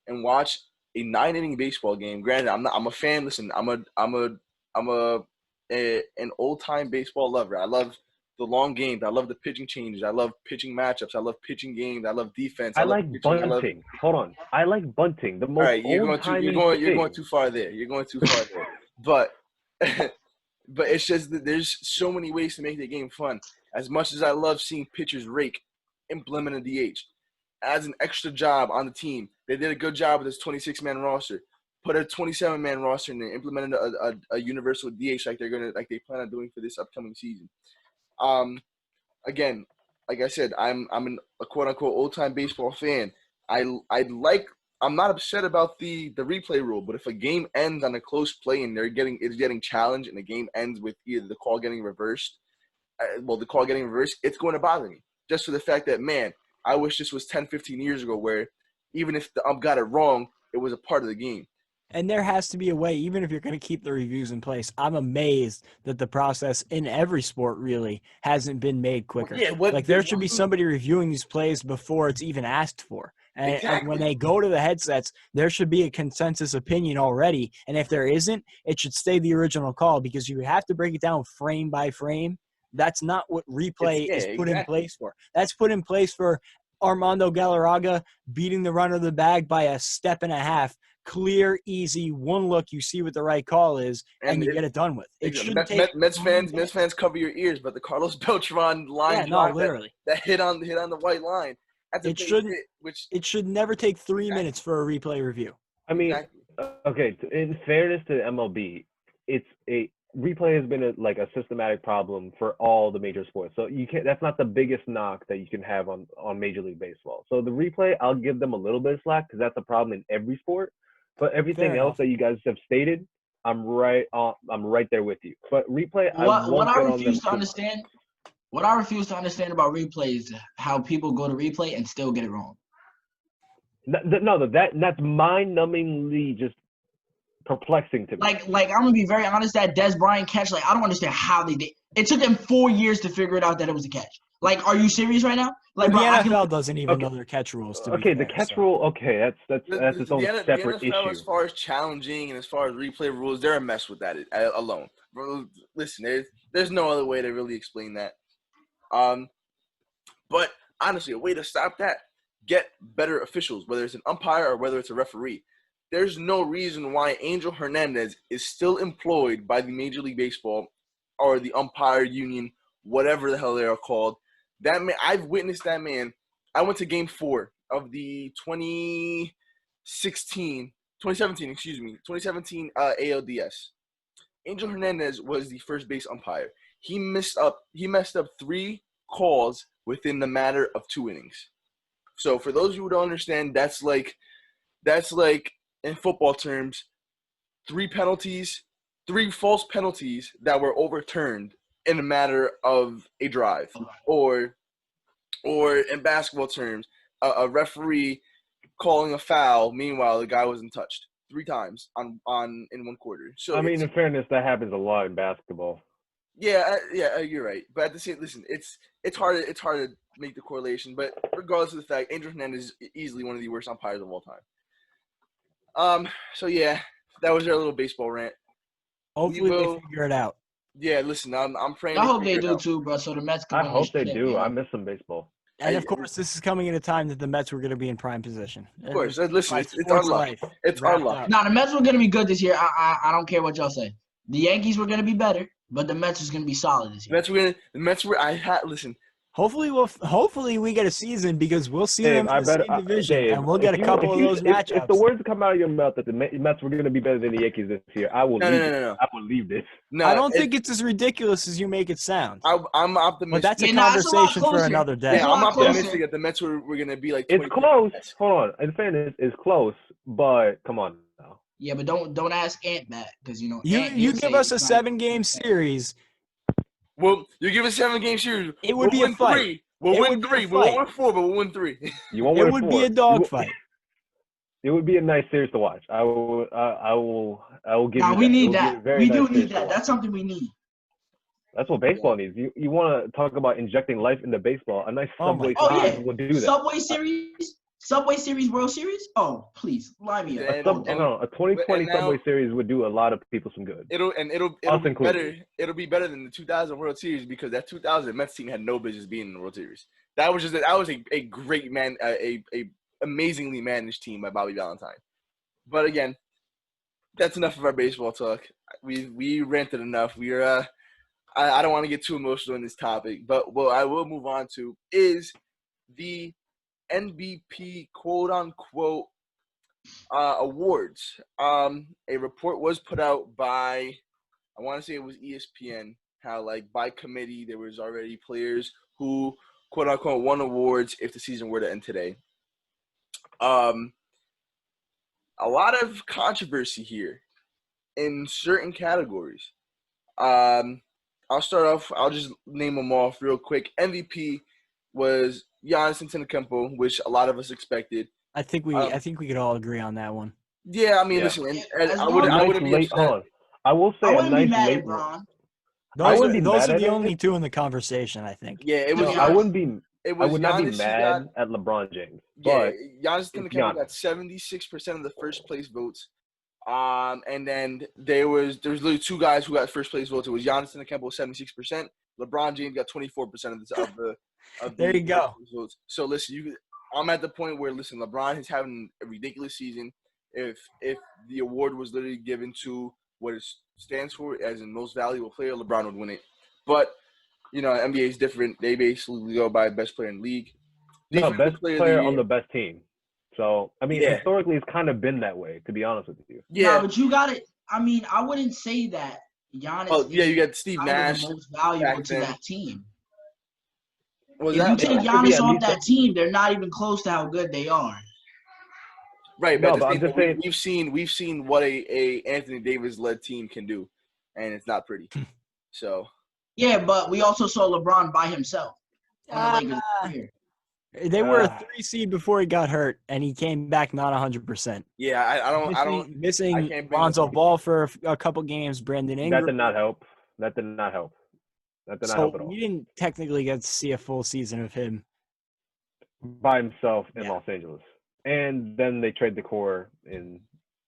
and watch a 9 inning baseball game. Granted, I'm a fan. Listen, an old time baseball lover. I love the long games. I love the pitching changes. I love pitching matchups. I love pitching games. I love defense. I love like pitching. bunting. Hold on. I like bunting. The All most right, you're going too far there. You're going too far there. But but it's just that there's so many ways to make the game fun. As much as I love seeing pitchers rake, implement a DH as an extra job on the team. They did a good job with this 26-man roster. Put a 27-man roster in there, implemented a universal DH like they plan on doing for this upcoming season. Again, like I said, I'm a quote unquote old time baseball fan. I'm not upset about the replay rule, but if a game ends on a close play and it's getting challenged and the game ends with either the call getting reversed, it's going to bother me. Just for the fact that, man, I wish this was 10, 15 years ago where even if the ump got it wrong, it was a part of the game. And there has to be a way, even if you're going to keep the reviews in place. I'm amazed that the process in every sport really hasn't been made quicker. There should be somebody reviewing these plays before it's even asked for. And when they go to the headsets, there should be a consensus opinion already. And if there isn't, it should stay the original call because you have to break it down frame by frame. That's not what replay is put in place for. That's put in place for Armando Galarraga beating the runner of the bag by a step and a half. Clear, easy, one look, you see what the right call is, and you get it done with. It shouldn't take Mets fans cover your ears, but the Carlos Beltran line literally. that hit on the white line. It should never take 3 minutes for a replay review. I mean, okay, in fairness to MLB, replay has been a systematic problem for all the major sports. So that's not the biggest knock that you can have on Major League Baseball. So the replay, I'll give them a little bit of slack because that's a problem in every sport. But everything else that you guys have stated, I'm right there with you. But replay, what I refuse to understand about replay is how people go to replay and still get it wrong. No, that's mind-numbingly just perplexing to me. Like I'm gonna be very honest. That Des Bryant catch, I don't understand how they did. It took them 4 years to figure it out that it was a catch. Are you serious right now? The NFL doesn't even know their catch rules. The catch rule. Okay, that's its own separate issue. As far as challenging and as far as replay rules, they're a mess with that alone. Listen, there's no other way to really explain that. But honestly, a way to stop that: get better officials, whether it's an umpire or whether it's a referee. There's no reason why Angel Hernandez is still employed by the Major League Baseball or the umpire union, whatever the hell they are called. That man, I've witnessed that man. I went to Game 4 of the 2017 ALDS. Angel Hernandez was the first base umpire. He messed up 3 calls within the matter of 2 innings. So for those of you who don't understand, that's like in football terms, 3 false penalties that were overturned in a matter of a drive, or in basketball terms, a referee calling a foul. Meanwhile, the guy wasn't touched 3 times in 1 quarter. So I mean, in fairness, that happens a lot in basketball. Yeah, you're right. But at the same, listen, it's hard to make the correlation. But regardless of the fact, Angel Hernandez is easily one of the worst umpires of all time. So yeah, that was our little baseball rant. Hopefully they figure it out. Yeah, listen, I'm praying. I hope they do too, bro. So the Mets can I hope they do. I miss some baseball. And of course, this is coming at a time that the Mets were going to be in prime position. Of course, listen, it's our luck. It's our luck. No, the Mets were going to be good this year. I don't care what y'all say. The Yankees were going to be better, but the Mets was going to be solid this year. Listen. Hopefully we get a season because we'll see them in the same division, Dave, and we'll get a couple of those matchups. If the words come out of your mouth that the Mets were going to be better than the Yankees this year, I will leave this. No, I don't think it's as ridiculous as you make it sound. I'm optimistic. But that's a conversation for another day. Yeah, I'm optimistic that the Mets were going to be like 20. It's close. Hold on. In fairness, it's close, but come on now. Yeah, but don't ask Ant that because you give us a 7-game series. Well, you give us 7-game series. It would be a fight. We'll win 3. We won't win 4, but we'll win 3. You won't win 4. It would be a dogfight. It would be a nice series to watch. I will give you that. We need that. We do need that. That's something we need. That's what baseball needs. You want to talk about injecting life into baseball? A nice Oh my Subway God. Oh Series yeah, will do that. Subway Series, World Series. Oh please, line me up. And- A 2020 and now- Subway Series would do a lot of people some good. It'll Us be included. better. It'll be better than the 2000 World Series because that 2000 Mets team had no business being in the World Series. That was a great man, a amazingly managed team by Bobby Valentine. But again, that's enough of our baseball talk. We ranted enough. I don't want to get too emotional on this topic, but what I will move on to is the MVP quote unquote awards. A report was put out by, I want to say it was ESPN, how like by committee there was already players who quote unquote won awards if the season were to end today. A lot of controversy here in certain categories. I'll start off. I'll just name them off real quick. MVP was Giannis Antetokounmpo, which a lot of us expected. I think we could all agree on that one. Yeah, I mean, Yeah. listen, and As I long as- wouldn't be Hold upset. on. I will say I a wouldn't be nice mad late at Bron. I wouldn't be Those mad are at the it. only two in the conversation, I think. Yeah, it No, was. I Giannis- wouldn't be. It I was would not be Giannis who mad got- at LeBron James, Yeah, but Giannis it's Antetokounmpo got Giannis. 76% of the first place votes. And then there was literally two guys who got first place votes. It was Giannis Antetokounmpo 76%. LeBron James got 24% of the There you go. votes. So listen, I'm at the point where LeBron is having a ridiculous season. If the award was literally given to what it stands for as in most valuable player, LeBron would win it. But NBA is different. They basically go by best player in the league. No, Defensive best of the player on year. the best team. So I mean, Yeah. historically, it's kind of been that way. To be honest with you. Yeah. Nah, but you got it. I mean, I wouldn't say that Giannis Oh yeah, you is got Steve kind of Nash. the most valuable back to then. that team. Was If you that take It could be Giannis at off least that team, they're not even close to how good they are. right? No, But, but I'm at the just same saying- time, we've seen what a Anthony Davis led team can do, and it's not pretty. So Yeah, but we also saw LeBron by himself on the Lakers this year. They were a 3 seed before he got hurt, and he came back not 100%. yeah, I don't. Missing I can't bring Lonzo up- Ball for a couple games. Brandon Ingram. That did not help. That did not help at So all. we didn't technically get to see a full season of him. By himself in Yeah. Los Angeles, and then they trade the core in.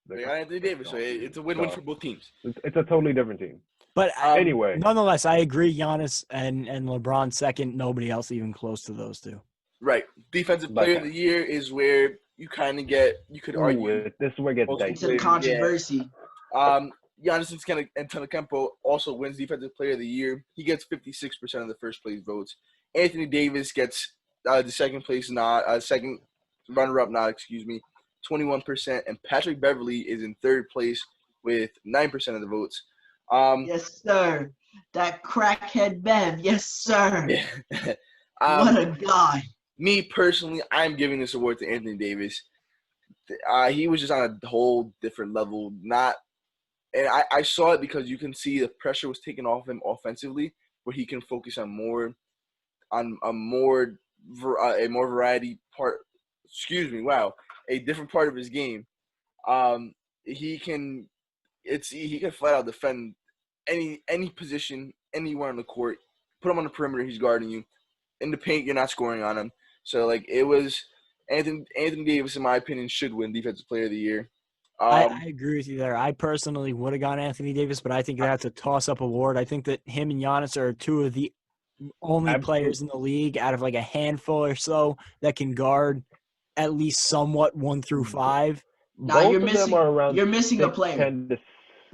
They got Anthony Davis, so it's a win-win So- for both teams. It's a totally different team. But Anyway, nonetheless, I agree. Giannis and LeBron second. Nobody else even close to those two. Right. Defensive But- player of the year is where you kind of you could argue. this is where it gets Most dicey. It's a controversy. Giannis Antetokounmpo also wins Defensive Player of the Year. He gets 56% of the first place votes. Anthony Davis gets the second place second runner-up nod, 21%, and Patrick Beverly is in third place with 9% of the votes. Yes, sir. That crackhead Bev. Yes, sir. Yeah. What a guy. Me personally, I'm giving this award to Anthony Davis. He was just on a whole different level. And I saw it because you can see the pressure was taken off him offensively, where he can focus on a more variety part. A different part of his game. He can flat out defend any position, anywhere on the court. Put him on the perimeter, he's guarding you. In the paint, you're not scoring on him. So it was Anthony Davis, in my opinion, should win Defensive Player of the Year. I agree with you there. I personally would have gone Anthony Davis, but I think that's a toss-up award. I think that him and Giannis are two of the only players in the league out of a handful or so that can guard at least somewhat 1 through 5. Nah, Both you're of them missing. are around You're missing a 6'10" player. to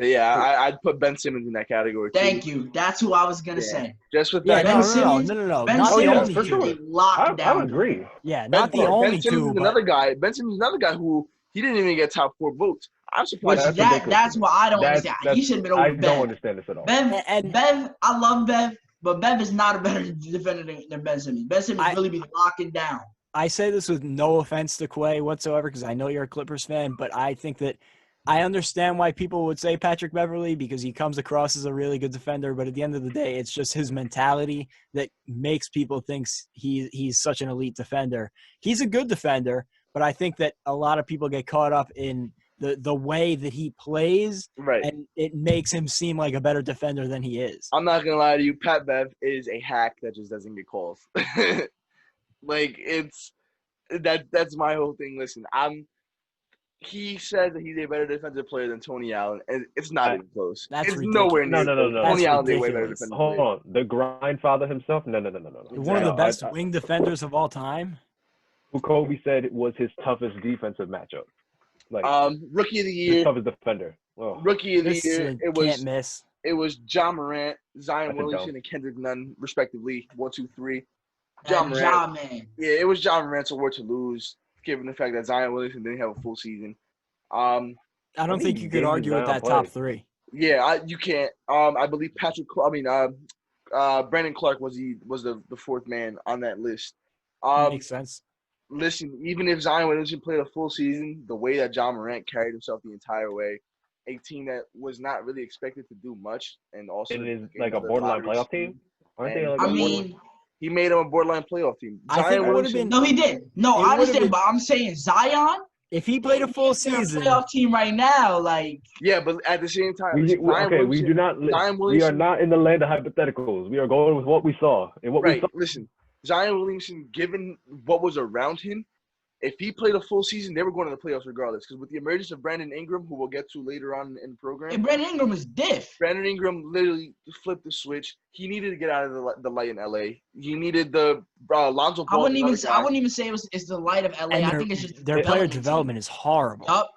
Yeah, I'd put Ben Simmons in that category too. Thank you. That's who I was gonna Yeah. say. Just with Yeah, that. Ben no. Simmons- Not Ben the Simmons only for is two. sure. a lockdown. I would agree. Yeah, not the only two. Ben Simmons is another guy who he didn't even get top 4 votes. I'm Which surprised. That's ridiculous that's to me. what I don't That's- understand. He should have been I over don't Bev. understand this at all. Bev, I love Bev, but Bev is not a better defender than Ben Simmons. Ben Simmons really be locking down. I say this with no offense to Quay whatsoever because I know you're a Clippers fan, but I think that I understand why people would say Patrick Beverly because he comes across as a really good defender, but at the end of the day, it's just his mentality that makes people think he's such an elite defender. He's a good defender, but I think that a lot of people get caught up in the way that he plays, Right. and it makes him seem like a better defender than he is. I'm not gonna lie to you. Pat Bev is a hack that just doesn't get calls. Like that's my whole thing. Listen, he says that he's a better defensive player than Tony Allen, and it's not even close. That's It's ridiculous. nowhere near. No. close. That's Tony Allen's a way better ridiculous. defensive Hold player. on, the grind father himself. No. One of the No, best wing defenders of all time. Who Kobe said was his toughest defensive matchup. Like Rookie of the his year. toughest defender. Oh, Rookie of the This year. can't miss. It was John Morant, Zion That's a Williamson, dome. and Kendrick Nunn, respectively. 1, 2, 3. That John Morant. Ja man. Yeah, it was John Morant's award to lose, given the fact that Zion Williamson didn't have a full season. I don't think you could argue with that top three. Yeah, you can't. I believe Brandon Clark was the fourth man on that list. Makes sense. Listen, even if Zion Williamson played a full season, the way that John Morant carried himself the entire way, a team that was not really expected to do much, and also it is like a borderline playoff team. Aren't they? Like I mean, he made them a borderline playoff team. I think it would have been no, he did. No, It I would've understand, been- but I'm saying Zion. if he played a full They're a season. playoff team right now. Like, Yeah, but at the same time, we Zion Williamson- do not. Zion We are Williamson- not in the land of hypotheticals. We are going with what we saw and what we Right. saw. Listen, Zion Williamson, given what was around him, if he played a full season, they were going to the playoffs regardless. Because with the emergence of Brandon Ingram, who we'll get to later on in the program, and Brandon Ingram is diff. Brandon Ingram literally flipped the switch. He needed to get out of the light in LA. He needed the Lonzo I Ball. wouldn't even say it's the light of LA. And I think it's just their player team. development is horrible. Yup.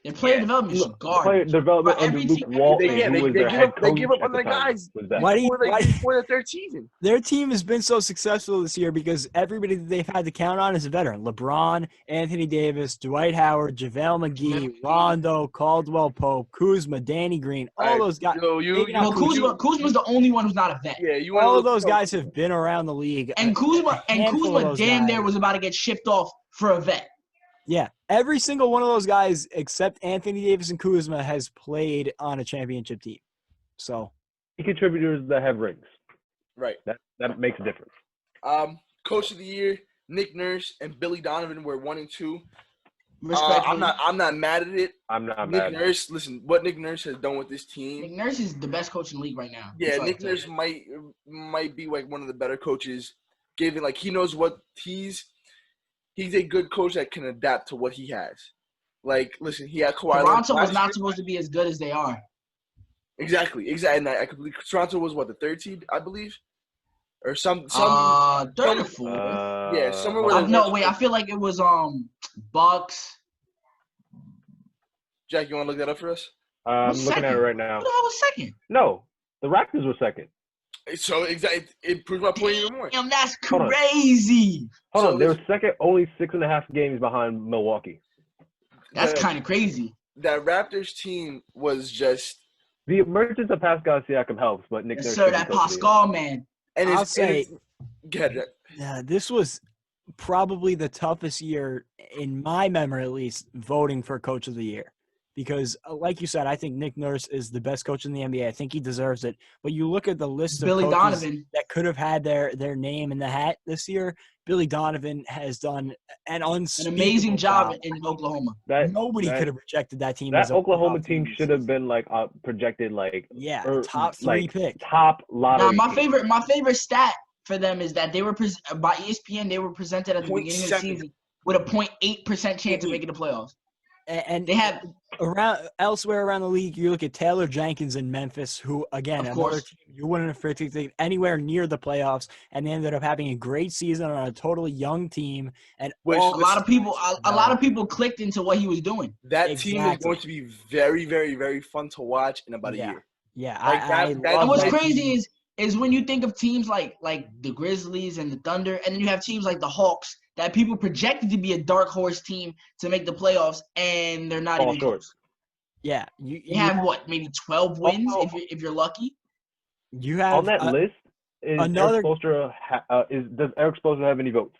Their player development is Player garbage. development But under every Luke team- Walton, They who was give their head up- they coach give up at on the their time, guys. was bad. Why do you- Before the third season. Their team has been so successful this year because everybody that they've had to count on is a veteran. LeBron, Anthony Davis, Dwight Howard, JaVale McGee, Rondo, Caldwell Pope, Kuzma, Danny Green, all those guys. Taking out Kuzma's the only one who's not a vet. Yeah, you All of those guys have been around the league. And Kuzma handful of those damn guys. near was about to get shipped off for a vet. Yeah, every single one of those guys except Anthony Davis and Kuzma has played on a championship team. So Contributors that have rings. Right. That makes a difference. Coach of the year, Nick Nurse and Billy Donovan were 1 and 2. Respectfully. I'm not mad at it. I'm not Nick mad. Nurse, listen, what Nick Nurse has done with this team. Nick Nurse is the best coach in the league right now. Yeah, That's all I Nick can tell Nurse you. might be like one of the better coaches. Given like he knows what he's a good coach that can adapt to what he has. Like, listen, he had Kawhi. Toronto was last not year. supposed to be as good as they are. Exactly. And I completely. Toronto was what, the third seed, I believe, or some. Third or fourth. Yeah, somewhere where No, wait. I feel like it was Bucks. Jack, you want to look that up for us? I'm Who's looking at it second? right now. Who the hell was second? No, the Raptors were second. So exactly, it proves my point even more. Damn, that's Hold on. crazy. Hold So on, they were listen- second, only 6.5 games behind Milwaukee. That's The- kind of crazy. That Raptors team was just, The emergence of Pascal Siakam helps, but Nick Yes, Nurse sir, should be that coach of the year. Pascal man. and I'll it's, say go ahead, Jack. this was probably the toughest year in my memory, at least, voting for Coach of the Year. Because, like you said, I think Nick Nurse is the best coach in the NBA. I think he deserves it. But you look at the list of Billy coaches Donovan. that could have had their name in the hat this year. Billy Donovan has done an An unspeakable amazing job in Oklahoma. Nobody could have rejected that team. That as a Oklahoma playoff team this should have season. been like projected like Top three like, pick. top lottery. Now, team. my favorite stat for them is that they were by ESPN. They were presented at the beginning of the 0.7. season with a 0.8% chance of making the playoffs. And They have elsewhere around the league, you look at Taylor Jenkins in Memphis, who again, Of another course. team you wouldn't have predicted anywhere near the playoffs, and they ended up having a great season on a totally young team. And Which a all lot of people clicked into what he was doing. That team is Exactly. going to be very, very, very fun to watch in about a year. Yeah, Like that- I that- love And what's that that crazy team. is when you think of teams like the Grizzlies and the Thunder, and then you have teams like the Hawks that people projected to be a dark horse team to make the playoffs, and they're not Fall even short. close. Yeah, They have what, maybe 12 wins if you're lucky. you have On that list is another- Eric Spoelstra does Eric Spoelstra have any votes?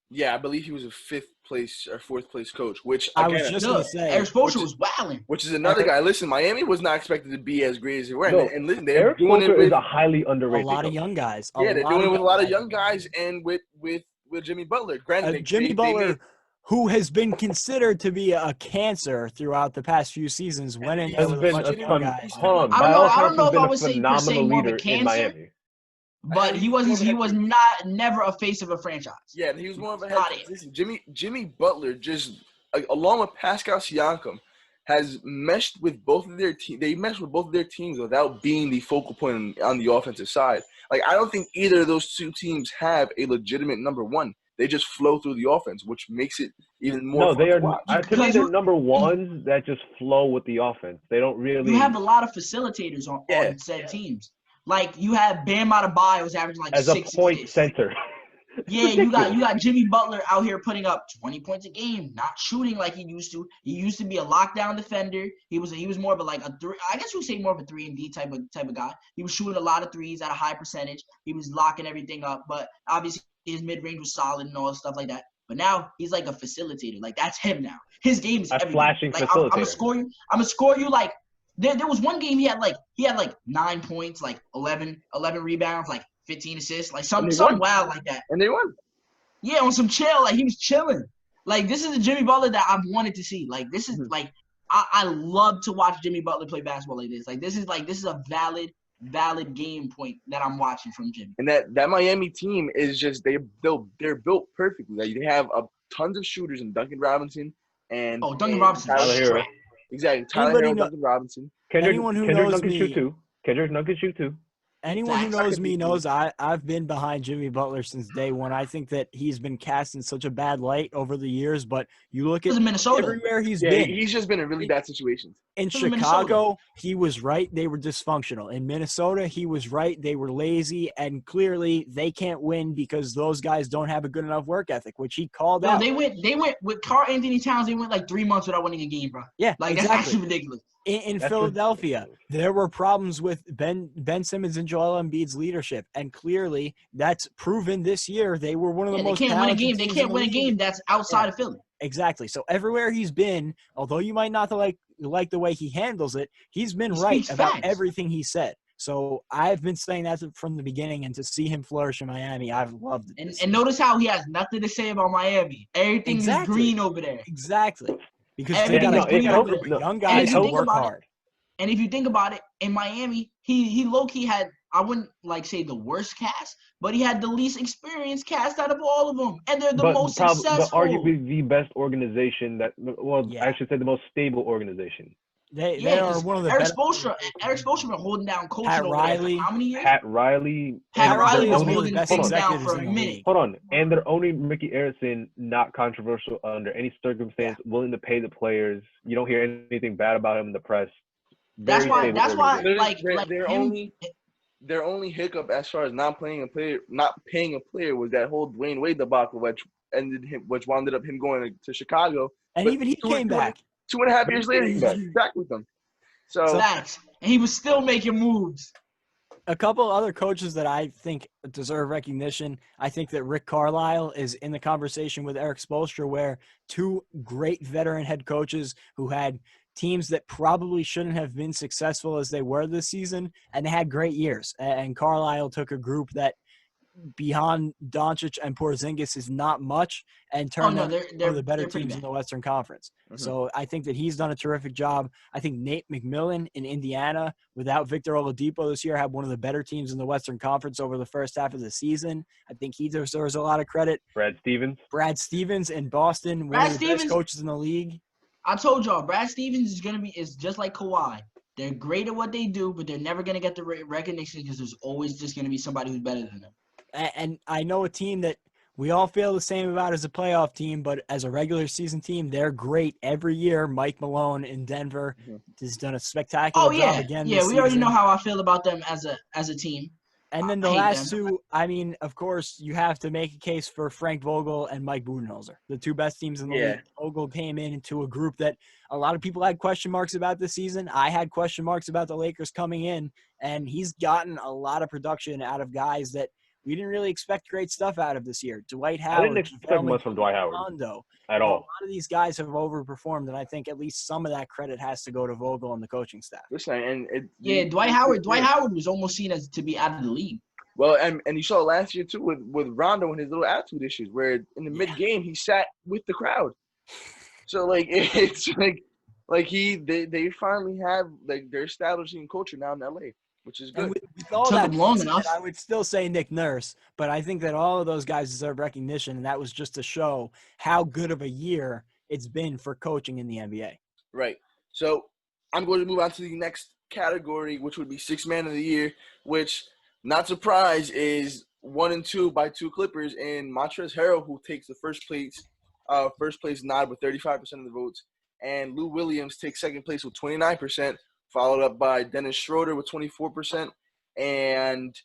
Yeah, I believe he was a 5th place or 4th place coach, which I was again, just No, gonna say, Eric Spoelstra was wilding. which is another guy. Listen, Miami was not expected to be as great as they were, No, and listen, they're Eric doing it Spoelstra with is a highly a underrated lot of coach. young guys. they're doing it with a lot of young guys and with Jimmy Butler. Granted, Jimmy they Butler made- who has been considered to be a cancer throughout the past few seasons, went in there Has with a been bunch a of young fun. guys. Hold on. I By don't know. all I don't accounts, know has if been I a would say per se phenomenal more of a leader in cancer, Miami. but he was never a face of a franchise. Yeah, and he was more of a head Not coach. it. Listen, Jimmy Butler just along with Pascal Siakam has meshed with both of their team. They meshed with both of their teams without being the focal point on the offensive side. Like I don't think either of those two teams have a legitimate number one. They just flow through the offense, which makes it even more No, fun they to are. watch. To me, Because they're number ones that just flow with the offense. They don't really. you have a lot of facilitators on said teams. Like you have Bam Adebayo was averaging like as a 6 point assists. center. Yeah, you got Jimmy Butler out here putting up 20 points a game, not shooting like he used to. He used to be a lockdown defender. He was more of a three. I guess you would say more of a 3-and-D type of guy. He was shooting a lot of threes at a high percentage. He was locking everything up, but obviously his mid range was solid and all stuff like that. But now he's like a facilitator. Like that's him now. His game is A everything. flashing Like I'm gonna facilitator. score you. I'm gonna score you like. There was one game he had like 9 points, like 11 rebounds, like 15 assists, like some wild like that. And they won. Yeah, on some chill, like he was chilling. Like this is the Jimmy Butler that I've wanted to see. Like this is like I love to watch Jimmy Butler play basketball like this. Like this is a valid game point that I'm watching from Jimmy. And that Miami team is just they're built perfectly. Like they have tons of shooters in Duncan Robinson and Duncan Robinson. Tyler Hero. Hero. Exactly. Tyler Anybody Hero, know- Duncan Robinson. Kendrick knows Nunn can me- shoot too. Kendrick Nunn can shoot too. Anyone who Exactly. knows me knows I've been behind Jimmy Butler since day one. I think that he's been cast in such a bad light over the years, but you look He was at in Minnesota. everywhere he's Yeah, been. he's just been in really bad situations. In He was in Chicago, he was right. They were dysfunctional. In Minnesota, he was right. They were lazy, and clearly they can't win because those guys don't have a good enough work ethic, which he called No, out. they went with Karl Anthony Towns. They went like 3 months without winning a game, bro. Yeah, Like exactly. that's actually ridiculous. In That's Philadelphia, ridiculous. there were problems with Ben Simmons and Joel Embiid's leadership, and clearly that's proven this year. They were one of the Yeah, most they can't win a talented game. They teams can't in the win a league. game that's outside of Philly. Exactly. So everywhere he's been, although you might not like the way he handles it, he's been He right speaks about facts. everything he said. So I've been saying that from the beginning, and to see him flourish in Miami, I've loved it. And notice how he has nothing to say about Miami. Everything is Exactly. green over there. Exactly. Because they Everything got is a green over group there. of young And guys if you who think work about it, hard. And if you think about it, in Miami, he low-key had, I wouldn't like say the worst cast, but he had the least experienced cast out of all of them. And they're the most But successful. arguably the best organization Yeah. I should say the most stable organization. They are one of the Eric better. Spoelstra been holding down coaching Pat over there Riley. for how many years? Pat Riley. Pat and Riley their was one of the holding best things down executives for a in the minute. league. Hold on. And their owner, Mickey Arison, not controversial under any circumstance, willing to pay the players. You don't hear anything bad about him in the press. That's why Their only hiccup as far as not paying a player was that whole Dwayne Wade debacle, which wound up him going to Chicago. And But even he came back. 2.5 years later, he's back with them. So Facts. And he was still making moves. A couple other coaches that I think deserve recognition. I think that Rick Carlisle is in the conversation with Eric Spoelstra, where two great veteran head coaches who had teams that probably shouldn't have been successful as they were this season, and they had great years. And Carlisle took a group that beyond Doncic and Porzingis is not much and turned them one of the better teams in the Western Conference. Mhm. So I think that he's done a terrific job. I think Nate McMillan in Indiana, without Victor Oladipo this year, had one of the better teams in the Western Conference over the first half of the season. I think he deserves a lot of credit. Brad Stevens in Boston, one of the best coaches in the league. I told y'all, Brad Stevens is just like Kawhi. They're great at what they do, but they're never going to get the recognition because there's always just going to be somebody who's better than them. And I know a team that we all feel the same about as a playoff team, but as a regular season team, they're great every year. Mike Malone in Denver has done a spectacular job again this we already season. know how I feel about them as a team. And then the last two, I mean, of course, you have to make a case for Frank Vogel and Mike Budenholzer, the two best teams in the league. Vogel came into a group that a lot of people had question marks about this season. I had question marks about the Lakers coming in, and he's gotten a lot of production out of guys that we didn't really expect great stuff out of this year. Dwight Howard. I didn't expect much from Dwight Howard at all. A lot of these guys have overperformed, and I think at least some of that credit has to go to Vogel and the coaching staff. Listen, Dwight Howard was almost seen as to be out of the league. Well, and you saw it last year too with Rondo and his little attitude issues, where in the mid game he sat with the crowd. So like it's like they finally have like they're establishing culture now in LA, which is And good. with all Took that him long being said, enough. I would still say Nick Nurse, but I think that all of those guys deserve recognition, and that was just to show how good of a year it's been for coaching in the NBA. Right. So I'm going to move on to the next category, which would be Sixth Man of the Year, which, not surprised, is 1 and 2 by two Clippers, and Montrezl Harrell, who takes the first place nod with 35% of the votes, and Lou Williams takes second place with 29%, followed up by Dennis Schroeder with 24%, and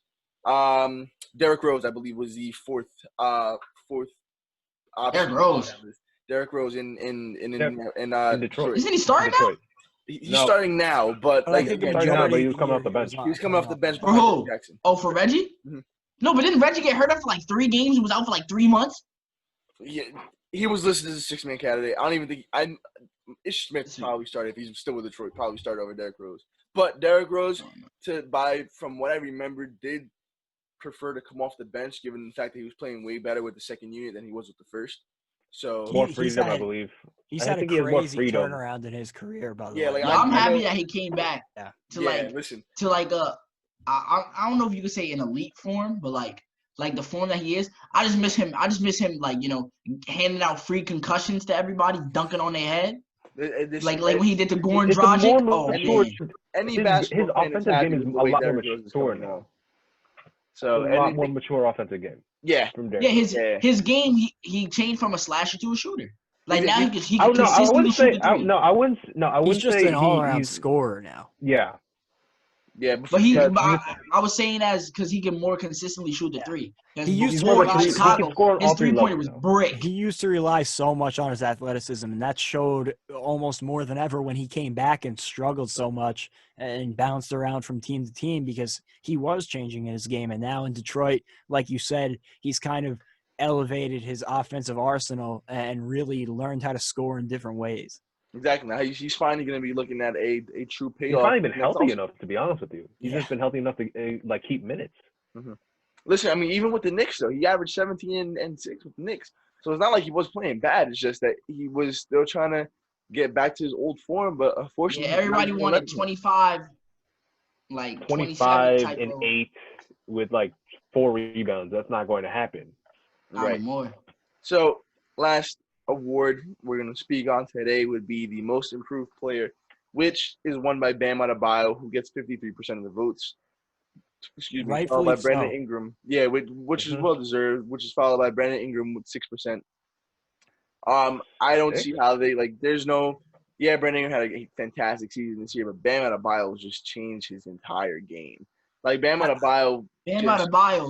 Derrick Rose, I believe, was the fourth option. Derrick Rose. Derrick Rose in Detroit. Isn't he starting now? He's starting now, but But like I think again, the starting now, majority but he was of coming year off the bench. he was coming off the bench For behind who? Reggie Jackson. Oh, for Reggie? Mhm. No, but didn't Reggie get hurt after like 3 games and was out for like 3 months? Yeah, he was listed as a six-man candidate. I don't even think Ish Smith probably started if he's still with Detroit. Probably started over Derrick Rose. But Derrick Rose, from what I remember, did prefer to come off the bench, given the fact that he was playing way better with the second unit than he was with the first. So More he's freedom, I had- believe. He's I had a think he has more crazy freedom. turnaround in his career, by the Yeah, way. like, Yeah, I'm I happy know- that he came back Yeah. to listen. I don't know if you could say in elite form, but like the form that he is. I just miss him. Like, handing out free concussions to everybody, dunking on their head. Like when he did to Goran It's a Dragic. more Oh mature. man. Any His basketball fan is offensive happy game is with the a way lot more Derrick Rose is mature coming now. out. So It's a lot more mature offensive game yeah, from Derrick. Yeah, his game he changed from a slasher to a shooter. Like now he I can consistently shoot the three. I wouldn't He's just say an all-around he's scorer now. yeah. yeah. But I was saying because he can more consistently shoot the three. He used He's to more rely of a in three. so- He can Chicago, score on his all three three-pointer levels was now. brick. He used to rely so much on his athleticism, and that showed almost more than ever when he came back and struggled so much and bounced around from team to team because he was changing his game. And now in Detroit, like you said, he's kind of elevated his offensive arsenal and really learned how to score in different ways. Exactly. Now he's finally going to be looking at a true He's payoff. finally been And that's healthy also- enough, to be honest with you. He's just been healthy enough to like keep minutes. Listen, I mean, even with the Knicks, though, he averaged 17 and 6 with the Knicks. So it's not like he was playing bad. It's just that he was still trying to get back to his old form. But unfortunately, Yeah, everybody wanted 25, like 25 type and of, 8 with like 4 rebounds. That's not going to happen. Right. more. So last award we're going to speak on today would be the most improved player, which is won by Bam Adebayo, who gets 53% of the votes. Excuse me, followed by Rightfully Brandon so. Ingram. Yeah, which is well deserved, which is followed by Brandon Ingram with 6%. I don't see how they there's no Brandon Ingram had a fantastic season this year, but Bam Adebayo just changed his entire game. Like Bam Adebayo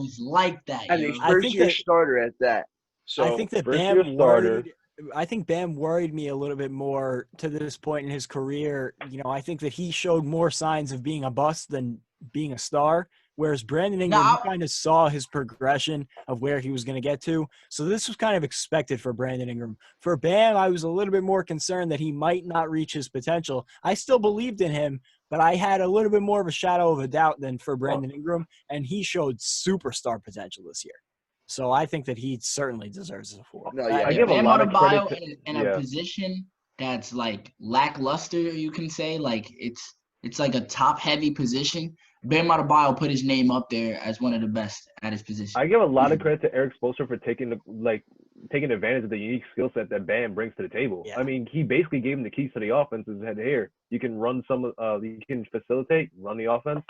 is like that, as a yo. first-year starter at that. So I think that first-year Bam starter. worried. I think Bam worried me a little bit more to this point in his career. I think that he showed more signs of being a bust than being a star, whereas Brandon Ingram, you kind of saw his progression of where he was going to get to. So this was kind of expected for Brandon Ingram. For Bam, I was a little bit more concerned that he might not reach his potential. I still believed in him, but I had a little bit more of a shadow of a doubt than for Brandon Ingram, and he showed superstar potential this year. So I think that he certainly deserves a award. No, yeah, I give a Bam lot of credit Adebayo in a position that's like lackluster, you can say. Like it's like a top-heavy position. Bam Adebayo put his name up there as one of the best at his position. I give a lot of credit to Eric Spoelstra for taking advantage of the unique skill set that Bam brings to the table. Yeah. I mean, he basically gave him the keys to the offense and said, "Here, you can run you can facilitate, run the offense,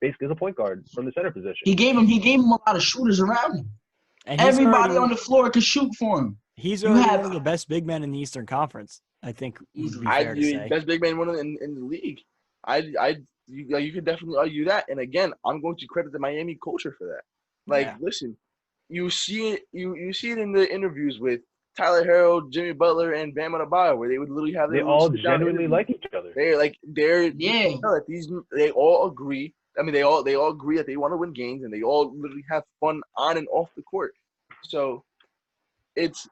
basically as a point guard from the center position." He gave him a lot of shooters around him. And Everybody on the floor could shoot for him. He's already one of the best big men in the Eastern Conference, I think would be fair to say. Best big man in the league. You could definitely argue that. And again, I'm going to credit the Miami culture for that. Listen, you see it. You see it in the interviews with Tyler Herro, Jimmy Butler, and Bam Adebayo, where they would literally have. They all genuinely like each other. They all agree. I mean, they all agree that they want to win games, and they all literally have fun on and off the court. So it's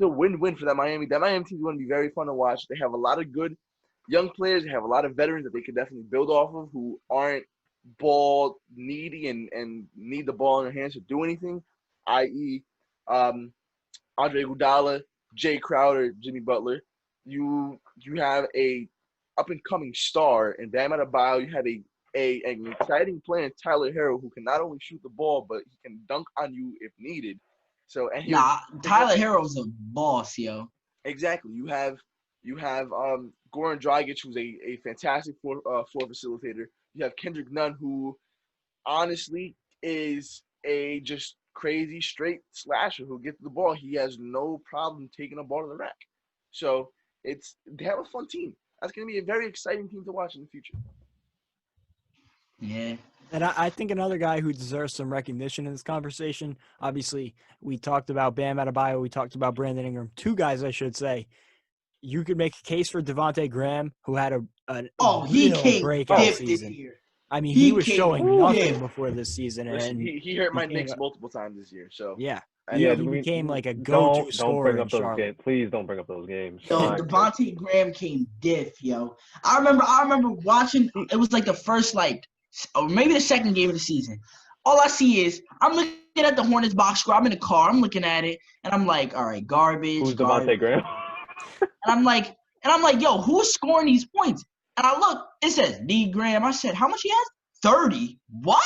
a win-win for that Miami. That Miami team is going to be very fun to watch. They have a lot of good young players. They have a lot of veterans that they could definitely build off of who aren't ball needy and need the ball in their hands to do anything, i.e., Andre Iguodala, Jay Crowder, Jimmy Butler. You have a up and coming star in Bam Adebayo. You have an exciting player in Tyler Hero who can not only shoot the ball but he can dunk on you if needed. So and Tyler Hero's a boss, yo. Exactly. You have Goran Dragic, who's a fantastic floor facilitator. You have Kendrick Nunn, who honestly is a just crazy straight slasher who gets the ball. He has no problem taking a ball to the rack. So they have a fun team. That's going to be a very exciting team to watch in the future. Yeah. And I think another guy who deserves some recognition in this conversation, obviously, we talked about Bam Adebayo, we talked about Brandon Ingram. Two guys, I should say. You could make a case for Devontae Graham, who had a real breakout season. I mean, he was showing nothing before this season. Listen, And he hurt my Knicks multiple times this year. So yeah. Yeah, he became like a go-to scorer. Don't bring up in those Charlotte. games. Please don't bring up those games. Yo, Devontae Graham came diff, yo. I remember watching. It was like the first, or maybe the second game of the season. All I see is I'm looking at the Hornets box score. I'm in the car. I'm looking at it, and I'm like, all right, garbage. Who's garbage. Devontae Graham? And I'm like, yo, who's scoring these points? And I look, it says D Graham. I said, how much he has? 30. What?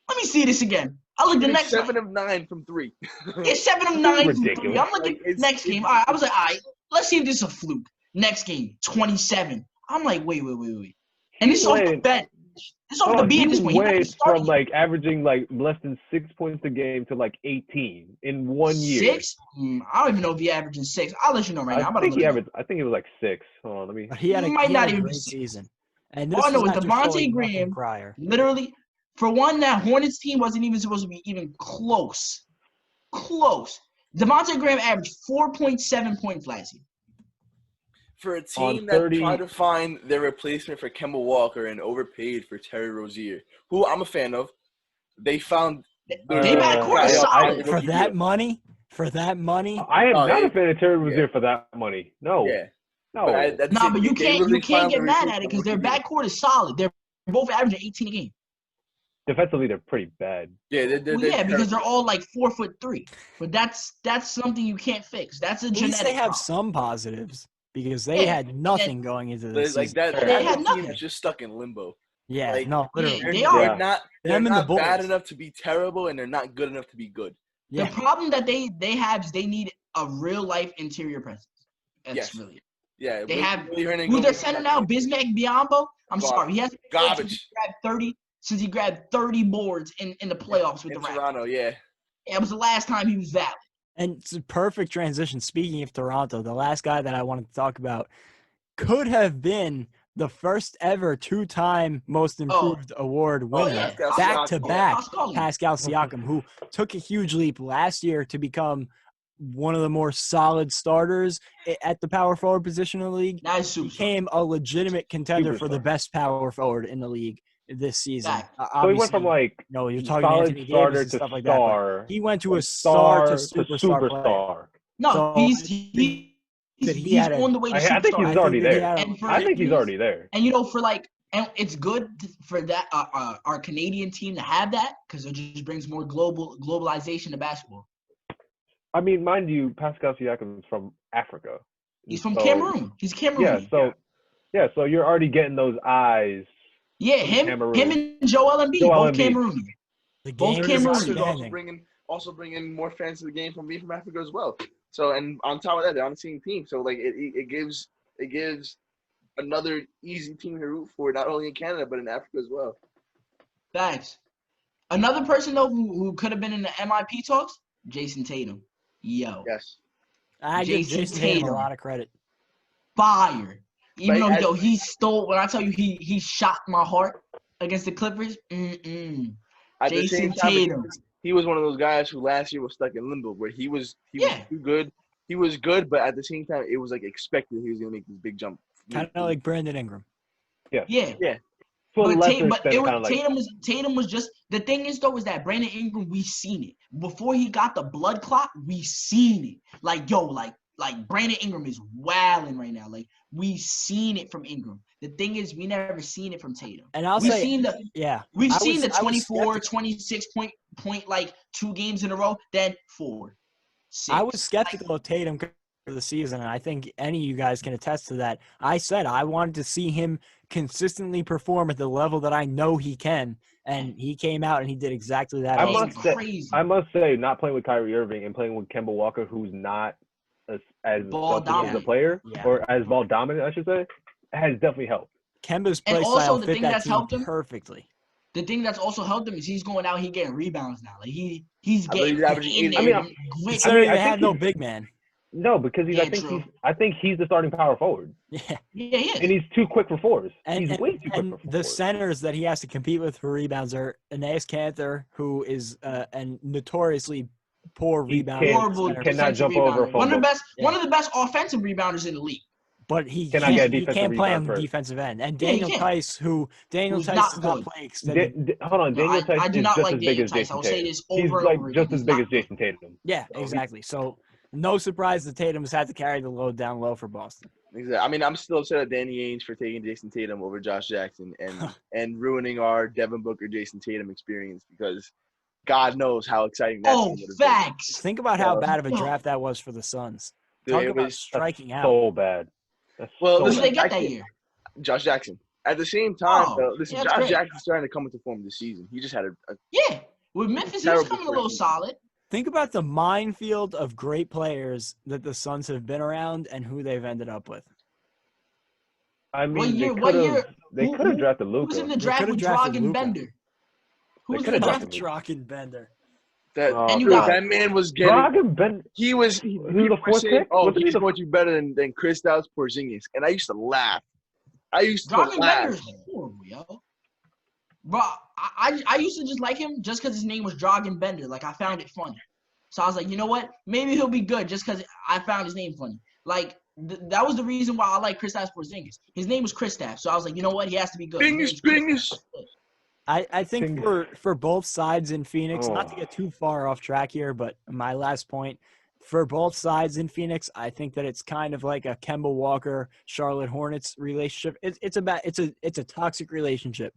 Let me see this again. I looked the next 7 of 9 from 3. It's 7 of 9 from 3. Ridiculous. I'm looking next game. All right, I was like, all right, let's see if this is a fluke. Next game, 27. I'm like, wait. And this is off the bench. This is off the bench. This He one. went from averaging less than 6 points a game to 18 in 1 year. 6? I don't even know if he averaging 6. I'll let you know right now. I think it was 6. Hold on, let me. He had a great season. And this all I know is Devontae Graham literally, for one, that Hornets team wasn't even supposed to be even close. Devontae Graham averaged 4.7 points last year. For a team that tried to find their replacement for Kemba Walker and overpaid for Terry Rozier, who I'm a fan of, they found they backcourt solid. For that money? I am not a fan of Terry Rozier for that money. No. Yeah. No. But you can't get mad at it because their backcourt is solid. They're both averaging 18 a game. Defensively, they're pretty bad. Yeah, because they're all 4'3". But that's something you can't fix. That's a genetic. At least they have some positives because they had nothing going into this season. They had nothing. Is just stuck in limbo. Yeah, literally. They are. They're not bad enough to be terrible, and they're not good enough to be good. Yeah. The problem that they have is they need a real life interior presence. That's really it. Yeah, they have who they're sending out. Bismack Biyombo. I'm sorry, he has garbage. Since he grabbed 30 boards in the playoffs with the Raptors. Toronto, yeah. It was the last time he was valid. And it's a perfect transition. Speaking of Toronto, the last guy that I wanted to talk about could have been the first ever 2-time Most Improved Award winner, back-to-back, Pascal Siakam, who took a huge leap last year to become one of the more solid starters at the power forward position in the league. Became a legitimate contender for the best power forward in the league this season. So he went from you're talking Anthony Davis and stuff like that. He went to a star to superstar. No, so he's on the way to superstar. I think he's already there. I think he's already there. And and it's good for that our Canadian team to have that because it just brings more globalization to basketball. I mean, mind you, Pascal Siakam is from Africa. He's from Cameroon. He's Cameroon. So you're already getting those eyes. Yeah, him and Joel Embiid, both Cameroon. Both Cameroon. Also bringing more fans to the game from being from Africa as well. So, and on top of that, they're on the same team. So, it gives another easy team to root for, not only in Canada but in Africa as well. Thanks. Another person though who could have been in the MIP talks, Jason Tatum. Yo. Yes. I give Jason Tatum a lot of credit. Fire. Even though he stole, when I tell you he shot my heart against the Clippers. Jason Tatum. He was one of those guys who last year was stuck in limbo, where he was too good. He was good, but at the same time, it was expected he was going to make this big jump. Kind of like Brandon Ingram. Yeah. But Tatum was just – the thing is, though, is that Brandon Ingram, we seen it. Before he got the blood clot, we seen it. Brandon Ingram is wilding right now. we seen it from Ingram. The thing is, we never seen it from Tatum. And I'll We've say, seen we've I seen was- the I was 24, skeptical. 26 point like 2 games in a row, then 4, 6. I was skeptical of Tatum for the season, and I think any of you guys can attest to that. I said I wanted to see him consistently perform at the level that I know he can, and he came out and he did exactly that. I all must season. crazy. say, not playing with Kyrie Irving and playing with Kemba Walker, who's not as Ball selfish as a dominant. player, Yeah. or as ball dominant, I should say, has definitely helped. Kemba's And play also style the fit thing that that's team helped him- perfectly. The thing that's also helped him is he's going out, he's getting rebounds now. Like he's I believe getting he's averaging in 8 there. I mean, quick. Considering I they think have no he's- big man. No, because Yeah, true. I think he's the starting power forward, Yeah. Yeah, he and is. he's too quick for fours. And, He's way too quick and for the fours. centers that he has to compete with for rebounds are Aeneas Kanter, who is a notoriously poor He rebounder. can't- Horrible cannot defensive jump over a rebounder. One of the phone best, Yeah. one of the best offensive rebounders in the league. But he Cannot can't, get a he defensive can't play on rebound the first. defensive end. And Yeah, he Daniel can't. Tice, Daniel Who's Tice not does not good. play extended. Hold on, No, Daniel Tice I do is not just like as big Daniel as Tice. Jason I'll say Tatum. this He's over and like over just again. as He's big not as good. Jason Tatum. Yeah, So he- exactly. So no surprise that Tatum has had to carry the load down low for Boston. Exactly. I mean, I'm still upset at Danny Ainge for taking Jason Tatum over Josh Jackson and ruining our Devin Booker Jason Tatum experience because God knows how exciting that Oh, team would have been. facts. Think about how Yeah. bad of a Yo. draft that was for the Suns. Dude, Talk it about was striking out. So bad. That's Well, so Who listen, did bad. they get I that can't- year? Josh Jackson. At the same time, Oh, though, listen, yeah, that's Josh great. Jackson's starting to come into form this season. He just had a Yeah. With Memphis, he was terrible coming a little first solid. Think about the minefield of great players that the Suns have been around and who they've ended up with. I What mean, year? they What could year? have. They Who- could have who- drafted Who was in Luka. the draft could've with drafted Dragan Luka. Bender? Who They was in could've the draft? drafted Drocken Bender. that. Oh, And you dude, got- that man was getting. Dragan Ben. He was. He was People the were fourth saying, pick? "Oh, Wasn't he he's the- going to be better than Kristaps Porzingis," and I used to laugh. I used to Dragan laugh. Bender is horrible, yo. Bro, I used to just like him just because his name was Dragan Bender. Like, I found it funny. So I was like, you know what? Maybe he'll be good just because I found his name funny. Like, that was the reason why I like Kristaps Porzingis. His name was Kristaps. So I was like, you know what? He has to be good. His name's Bingus. I think Thing- for both sides in Phoenix, not to Oh. get too far off track here, but my last point for both sides in Phoenix, I think that it's kind of like a Kemba Walker Charlotte Hornets relationship. It's a toxic relationship.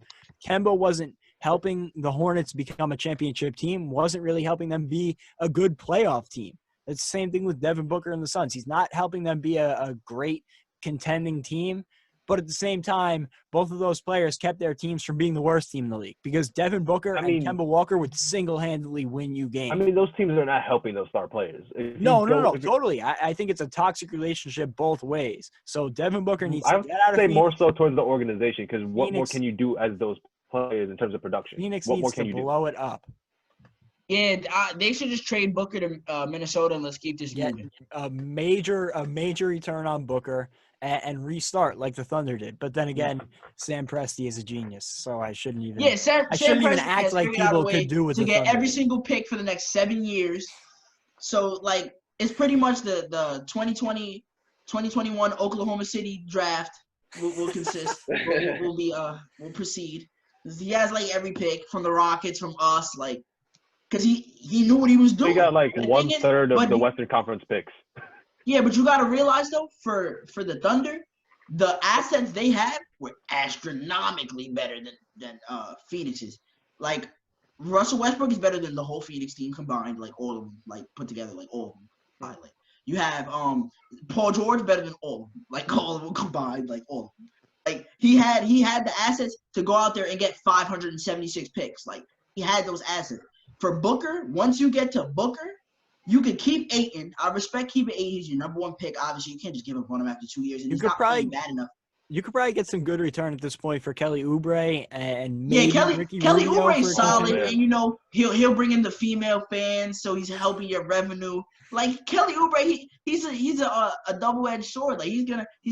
Kemba wasn't helping the Hornets become a championship team, wasn't really helping them be a good playoff team. It's the same thing with Devin Booker and the Suns. He's not helping them be a great contending team. But at the same time, both of those players kept their teams from being the worst team in the league because Devin Booker I mean- and Kemba Walker would single-handedly win you games. I mean, those teams are not helping those star players. If you No, go- if you- totally. I think it's a toxic relationship both ways. So Devin Booker needs I to would get out of say more Phoenix. so towards the organization because what more Phoenix- can you do as those players in terms of production? Phoenix What more needs can to you do? blow it up. Yeah, they should just trade Booker to Minnesota and let's keep this Get moving. a major return on Booker and restart like the Thunder did. But then again, Sam Presti is a genius, so I shouldn't even. Yeah, Sam shouldn't even Presti act has like figured out a people way could do what to the get Thunder every did. single pick for the next 7 years. So, like, it's pretty much the 2021 Oklahoma City draft will consist. will proceed. He has like every pick from the Rockets, from us, like, because he knew what he was doing. They got like The thing 1/3 is, of the but Western Conference picks. Yeah, but you got to realize though, for the Thunder, the assets they have were astronomically better than Phoenix's. Like, Russell Westbrook is better than the whole Phoenix team combined, like all of them, like put together, like all of them. Like, you have Paul George better than all of them, like all of them combined, like all of them. Like, he had the assets to go out there and get 576 picks. Like, he had those assets. For Booker, once you get to Booker, you could keep Ayton. I respect keeping Ayton. He's your number one pick. Obviously, you can't just give up on him after 2 years. And You he's could not probably- playing bad enough. You could probably get some good return at this point for Kelly Oubre and maybe Yeah, Ricky Kelly Rubio Oubre for is a solid, contender. and you know he'll bring in the female fans, so he's helping your revenue. Like, Kelly Oubre, he's a double-edged sword. Like, he's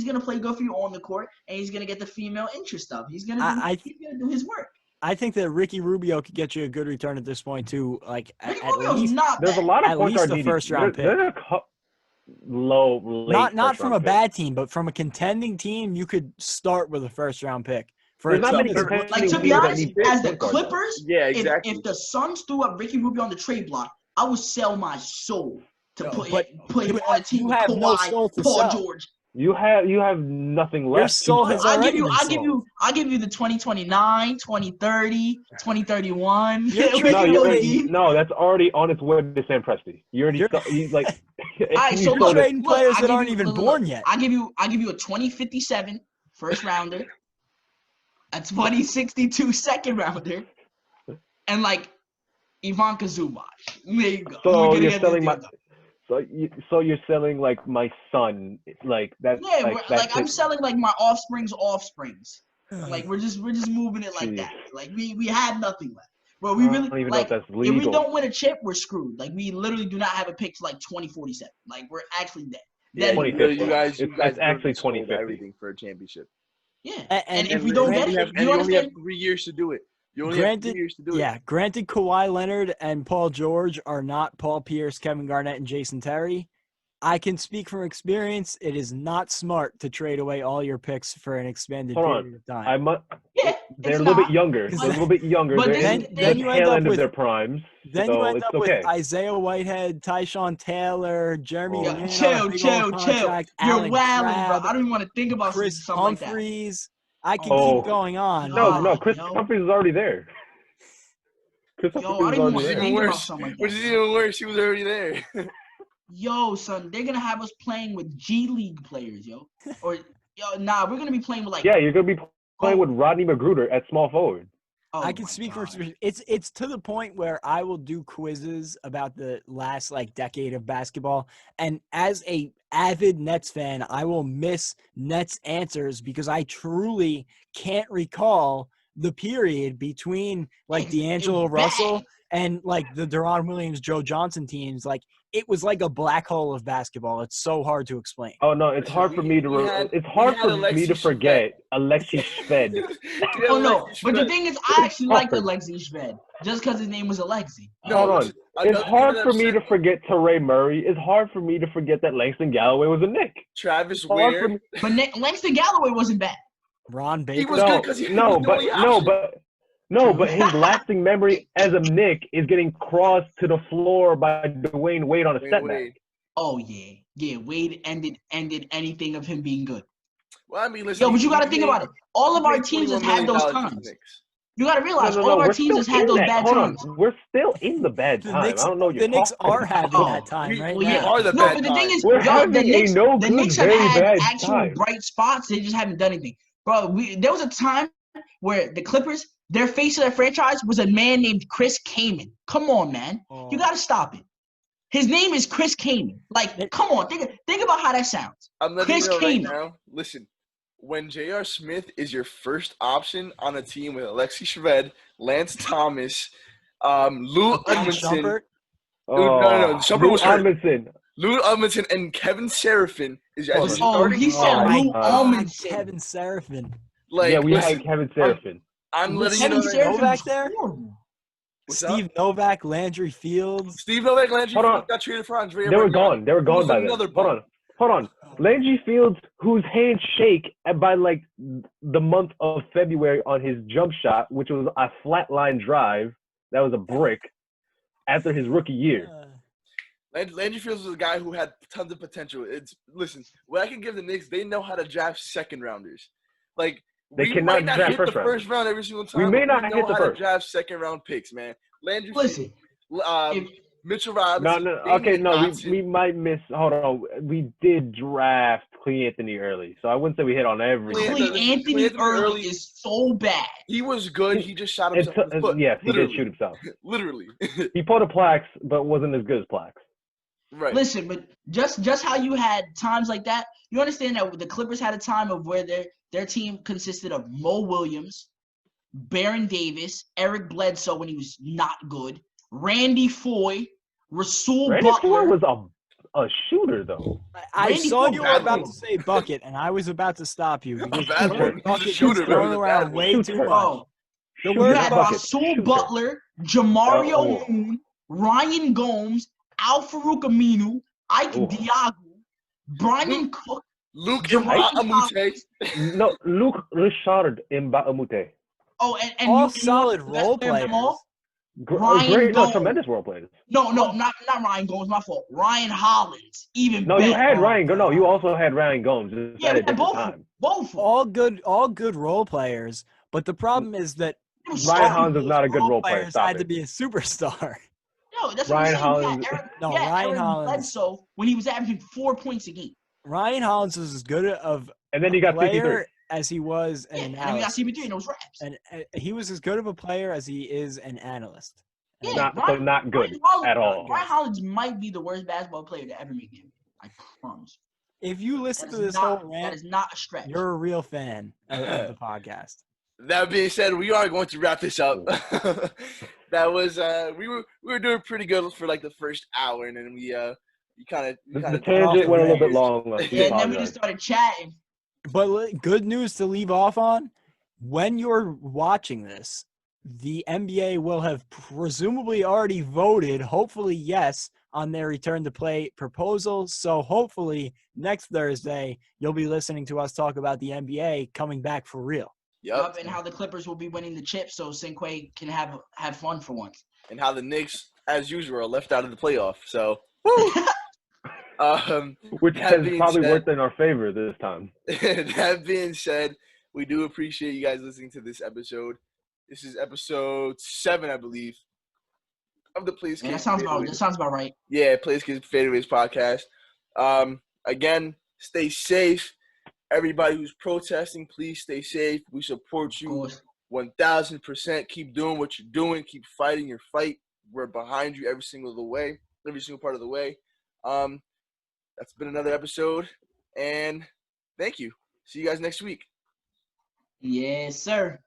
gonna play good for you on the court, and he's gonna get the female interest stuff. He's gonna do his work. I think that Ricky Rubio could get you a good return at this point too. Like Ricky at Rubio's least not There's a bad. lot of At point least guard a needy. first-round pick. There's low, late not from a first-round bad team, but from a contending team, you could start with a first-round pick. For There's a not team many that's- contending Like, to be teams that honest, need as the point guard, though. Clippers, Yeah, exactly. if the Suns threw up Ricky Rubio on the trade block, I would sell my soul to No, put but him you on a team you with have no Kawhi, soul to Paul sell. George. You have nothing left. Your soul has already been sold. I'll give you the 2029, 2030, 2031. You're We trading can go away- deep. No, that's already on its way to Sam Presti. You already like. All right, so You're look, trading players I'll that give aren't you- even look, born yet. I'll give you a 2057 first rounder, a 2062 second rounder, and like Ivanka Zubac. There you go. So We're gonna you're get selling this my. deal done. So you're selling like my son, like that. Yeah, that I'm selling like my offspring's offsprings. Like we're just moving it like Jeez. that. Like we had nothing left. But we I really don't even like know if that's if we legal. don't win a chip, we're screwed. Like we literally do not have a pick to like 2047. Like we're actually dead. Yeah, Dead. 2050. you guys It's literally actually sold 2050. everything for a championship. Yeah. And if we don't get it, and you you only have understand? 3 years to do it. You only have 3 years to do it. Yeah, granted, Kawhi Leonard and Paul George are not Paul Pierce, Kevin Garnett, and Jason Terry. I can speak from experience. It is not smart to trade away all your picks for an expanded Hold on. period of time. Yeah. They're it's a little not. bit younger. But They're a little bit younger. but They're this- in then the you end tail up end of with- their primes. Then so you end it's up okay. with Isaiah Whitehead, Tyshawn Taylor, Jeremy Oh. Lin on a Chill, big chill, old chill. contract, You're Alan wilding, bro. Crabb, I don't even want to think about Chris something like that. Humphreys. I can Oh. keep going on. No, No, Chris yo. Humphries is already there. Chris Yo, Humphries I is don't even already want to there. think about worse. something like Which that. is even worse. He was already there. Yo, son, they're gonna have us playing with G League players, yo. Or nah, we're gonna be playing with like. Yeah, you're gonna be playing with Rodney Magruder at small forward. Oh I can my speak for God. experience. It's to the point where I will do quizzes about the last like decade of basketball, and as a avid Nets fan, I will miss Nets answers because I truly can't recall the period between like Yeah, it D'Angelo was Russell bad. and like the Deron Williams, Joe Johnson teams. Like it was like a black hole of basketball. It's so hard to explain. Oh no, it's Listen, hard for me to. It's hard for me to forget Alexi Shved. Oh no, but the thing is, I actually like hard. Alexi Shved just because his name was Alexi. Hold on. It's hard for me to forget Teray Murray. It's hard for me to forget that Langston Galloway was a Nick. Travis It's hard for Ware. me- But Langston Galloway wasn't bad. Ron Baker. He was good because he was the only option. But his lasting memory as a Nick is getting crossed to the floor by Dwayne Wade on a step back. Oh yeah. Wade ended anything of him being good. Well, I mean, listen. Yo, but you gotta think about it. All of our teams has had those $21 million times. to the Knicks. You gotta realize all of No, our we're teams has still had in those that. bad Hold on. times. We're still in the bad The time. Knicks, I don't know. the Knicks are having Oh, that time right well, now. yeah. are the No, bad but the thing time. is, We're yo, having the a Knicks, no the good, Knicks have very had bad actual time. bright spots. They just haven't done anything. Bro, there was a time where the Clippers, their face of their franchise was a man named Chris Kaman. Come on, man. You gotta stop it. His name is Chris Kaman. Like, come on, think about how that sounds. I'm letting Chris you know right Kaman. now. Listen, when J.R. Smith is your first option on a team with Alexi Shved, Lance Thomas, Lou Edmondson. No. Shumpert was hurt. Edmondson. Lou Edmondson and Kevin Seraphin is as your Oh, starting he said five. Lou Edmondson. Kevin Seraphin. Like, Yeah, we listen, had Kevin Seraphin. I'm letting you Kevin know right now. Seraphin Novak was there? horrible. What's Steve Novak, Landry Fields. Steve Novak, Landry Hold on. Fields got traded for Andrea. They were Bargnani. gone. They were Who gone was by then. another Hold on. Landry Fields, whose hands shake by like the month of February on his jump shot, which was a flat line drive, that was a brick after his rookie year. Landry Fields was a guy who had tons of potential. Listen, what I can give the Knicks, they know how to draft second rounders. Like, They we cannot might not draft hit the first rounders. first round every single time. We may but not know hit the how first. to draft second round picks, man. Landry Listen, Fields, Mitchell No, Robinson. okay, no, Johnson. we might miss. Hold on, we did draft Clee Anthony early, so I wouldn't say we hit on every. Clee Clee Anthony early is so bad. He was good. He just shot himself in the foot. Yes, he Literally. did shoot himself. Literally. He pulled a Plax, but wasn't as good as Plax. Right. Listen, but just how you had times like that, you understand that the Clippers had a time of where their team consisted of Mo Williams, Baron Davis, Eric Bledsoe when he was not good, Randy Foye, Rasul Randy Butler. Foye was a shooter though. I Randy saw Foye you were bad about one. to say bucket, and I was about to stop you. Because bad the one. word He's a bucket shooter, gets bro. thrown He's a around bad way one. too Shooter. much. Bro, The you word had bucket. Rasul Shooter. Butler, Jamario Oh. Moon, Ryan Gomes, Al Farouk Aminu, Ike Oh. Diago, Brian Cook, Luke Jermaine Amute. No, Luke Richard Mbamute. Oh, and All you solid know the best role player of them players. all? Tremendous role players. No, not Ryan Gomes. My fault. Ryan Hollins, even No, better. you had Ryan Gomes. No, you also had Ryan Gomes. Yeah, we had both. All good role players. But the problem is that Ryan Hollins is not a good role player. players Stop had it. to be a superstar. No, that's Ryan what I'm Hollins. saying. Ryan Aaron Hollins. Bledsoe when he was averaging 4 points a game. Ryan Hollins was as good of And then he got player 53. as he was an And then we got analyst. CP3 in those reps. And he was as good of a player as he is an analyst. Yeah, Not good at all. Ryan Hollins might be the worst basketball player to ever make the NBA. I promise. If you listen to this whole rant, that is not a stretch. You're a real fan of the podcast. That being said, we are going to wrap this up. That was we were doing pretty good for like the first hour, and then we The tangent went a little bit long. Yeah, and then we just started chatting. But good news to leave off on: when you're watching this, the NBA will have presumably already voted, hopefully yes, on their return to play proposal. So hopefully next Thursday you'll be listening to us talk about the NBA coming back for real. Yep, and how the Clippers will be winning the chip so Cinquay can have fun for once. And how the Knicks, as usual, are left out of the playoff. So, which has probably worked in our favor this time. That being said, we do appreciate you guys listening to this episode. This is episode 7, I believe, of the Plays Kids. That sounds about right. Yeah, Plays Kids Fadeaways podcast. Again, stay safe. Everybody who's protesting, please stay safe. We support you 1,000%. Keep doing what you're doing. Keep fighting your fight. We're behind you every single part of the way. That's been another episode, and thank you. See you guys next week. Yes, sir.